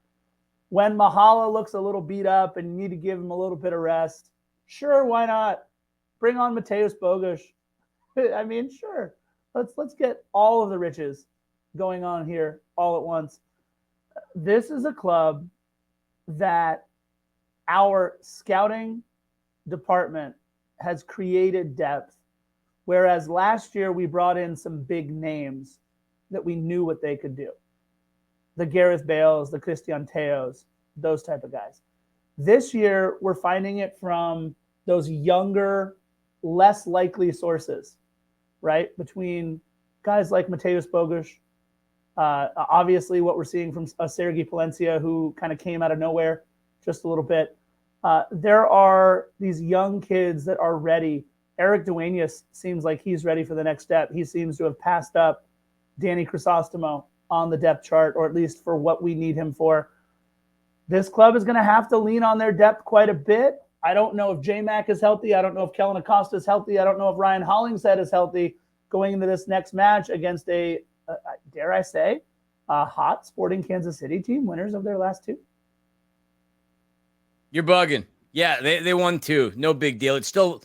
When Mahala looks a little beat up and you need to give him a little bit of rest, sure, why not? Bring on Mateusz Bogusz. I mean, sure. Let's get all of the riches going on here all at once. This is a club that our scouting department has created depth, whereas last year we brought in some big names that we knew what they could do. The Gareth Bales, the Christian Teos, those type of guys. This year, we're finding it from those younger, less likely sources, right? Between guys like Mateusz Bogusz, obviously what we're seeing from Sergei Palencia, who kind of came out of nowhere just a little bit. There are these young kids that are ready. Eric Duenas seems like he's ready for the next step. He seems to have passed up Danny Crisostomo on the depth chart, or at least for what we need him for. This club is going to have to lean on their depth quite a bit. I don't know if J-Mac is healthy. I don't know if Kellen Acosta is healthy. I don't know if Ryan Hollingshead is healthy going into this next match against dare I say, a hot Sporting Kansas City team, winners of their last two. You're bugging. Yeah, they won 2. No big deal. It's still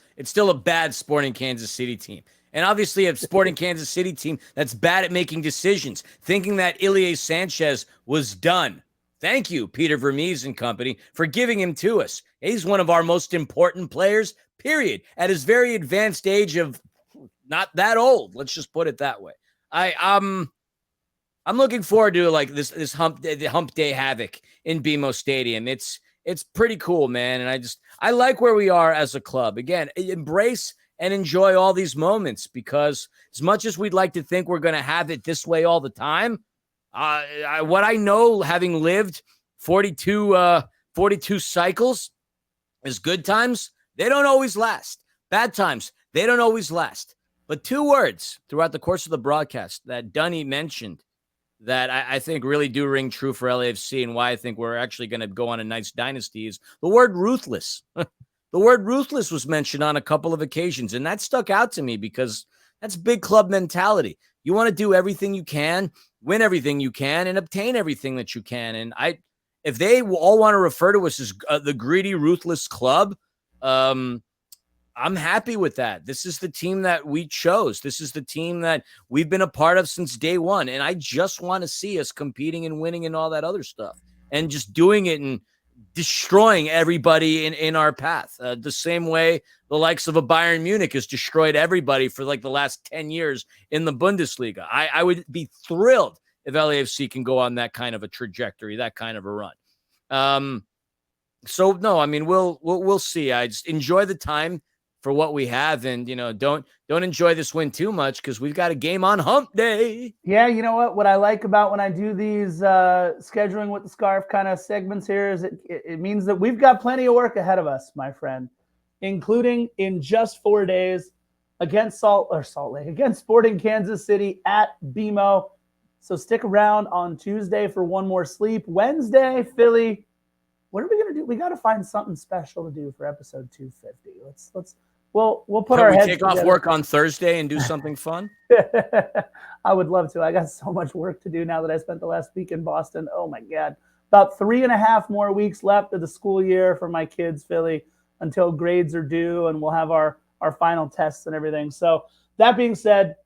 a bad Sporting Kansas City team. And obviously a Sporting Kansas City team that's bad at making decisions, thinking that Ilie Sanchez was done. Thank you, Peter Vermees and company, for giving him to us. He's one of our most important players, period, at his very advanced age of not that old. Let's just put it that way. I'm looking forward to like this hump day havoc in BMO Stadium. It's pretty cool, man. And I like where we are as a club. Again, embrace and enjoy all these moments, because as much as we'd like to think we're going to have it this way all the time, what I know, having lived 42 cycles, is good times, they don't always last. Bad times, they don't always last. But 2 words throughout the course of the broadcast that Dunny mentioned that I think really do ring true for LAFC, and why I think we're actually going to go on a nice dynasty, is the word ruthless. The word ruthless was mentioned on a couple of occasions, and that stuck out to me because that's big club mentality. You want to do everything you can, win everything you can, and obtain everything that you can. And if they all want to refer to us as the greedy, ruthless club, I'm happy with that. This is the team that we chose. This is the team that we've been a part of since day one. And I just want to see us competing and winning and all that other stuff, and just doing it and destroying everybody in our path. The same way the likes of a Bayern Munich has destroyed everybody for like the last 10 years in the Bundesliga. I would be thrilled if LAFC can go on that kind of a trajectory, that kind of a run. So no, I mean, we'll see. I just enjoy the time for what we have, and don't enjoy this win too much, because we've got a game on hump day. Yeah, you know what I like about when I do these scheduling with the scarf kind of segments here is it means that we've got plenty of work ahead of us, my friend, including in just 4 days against against Sporting Kansas City at BMO. So stick around on Tuesday for one more sleep. Wednesday, Philly. What are we gonna do? We got to find something special to do for episode 250. We'll put our heads take together. Off work on Thursday and do something fun. I would love to. I got so much work to do now that I spent the last week in Boston. Oh my God. About 3.5 more weeks left of the school year for my kids, Philly, until grades are due, and we'll have our final tests and everything. So that being said,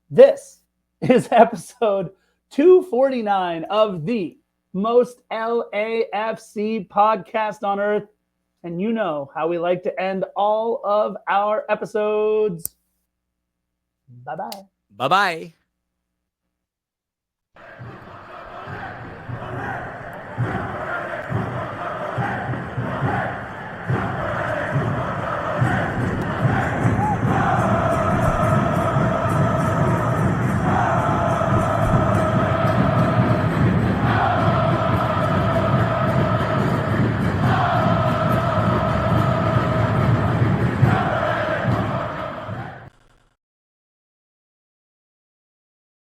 this is episode 249 of the most LAFC podcast on earth. And you know how we like to end all of our episodes. Bye-bye. Bye-bye.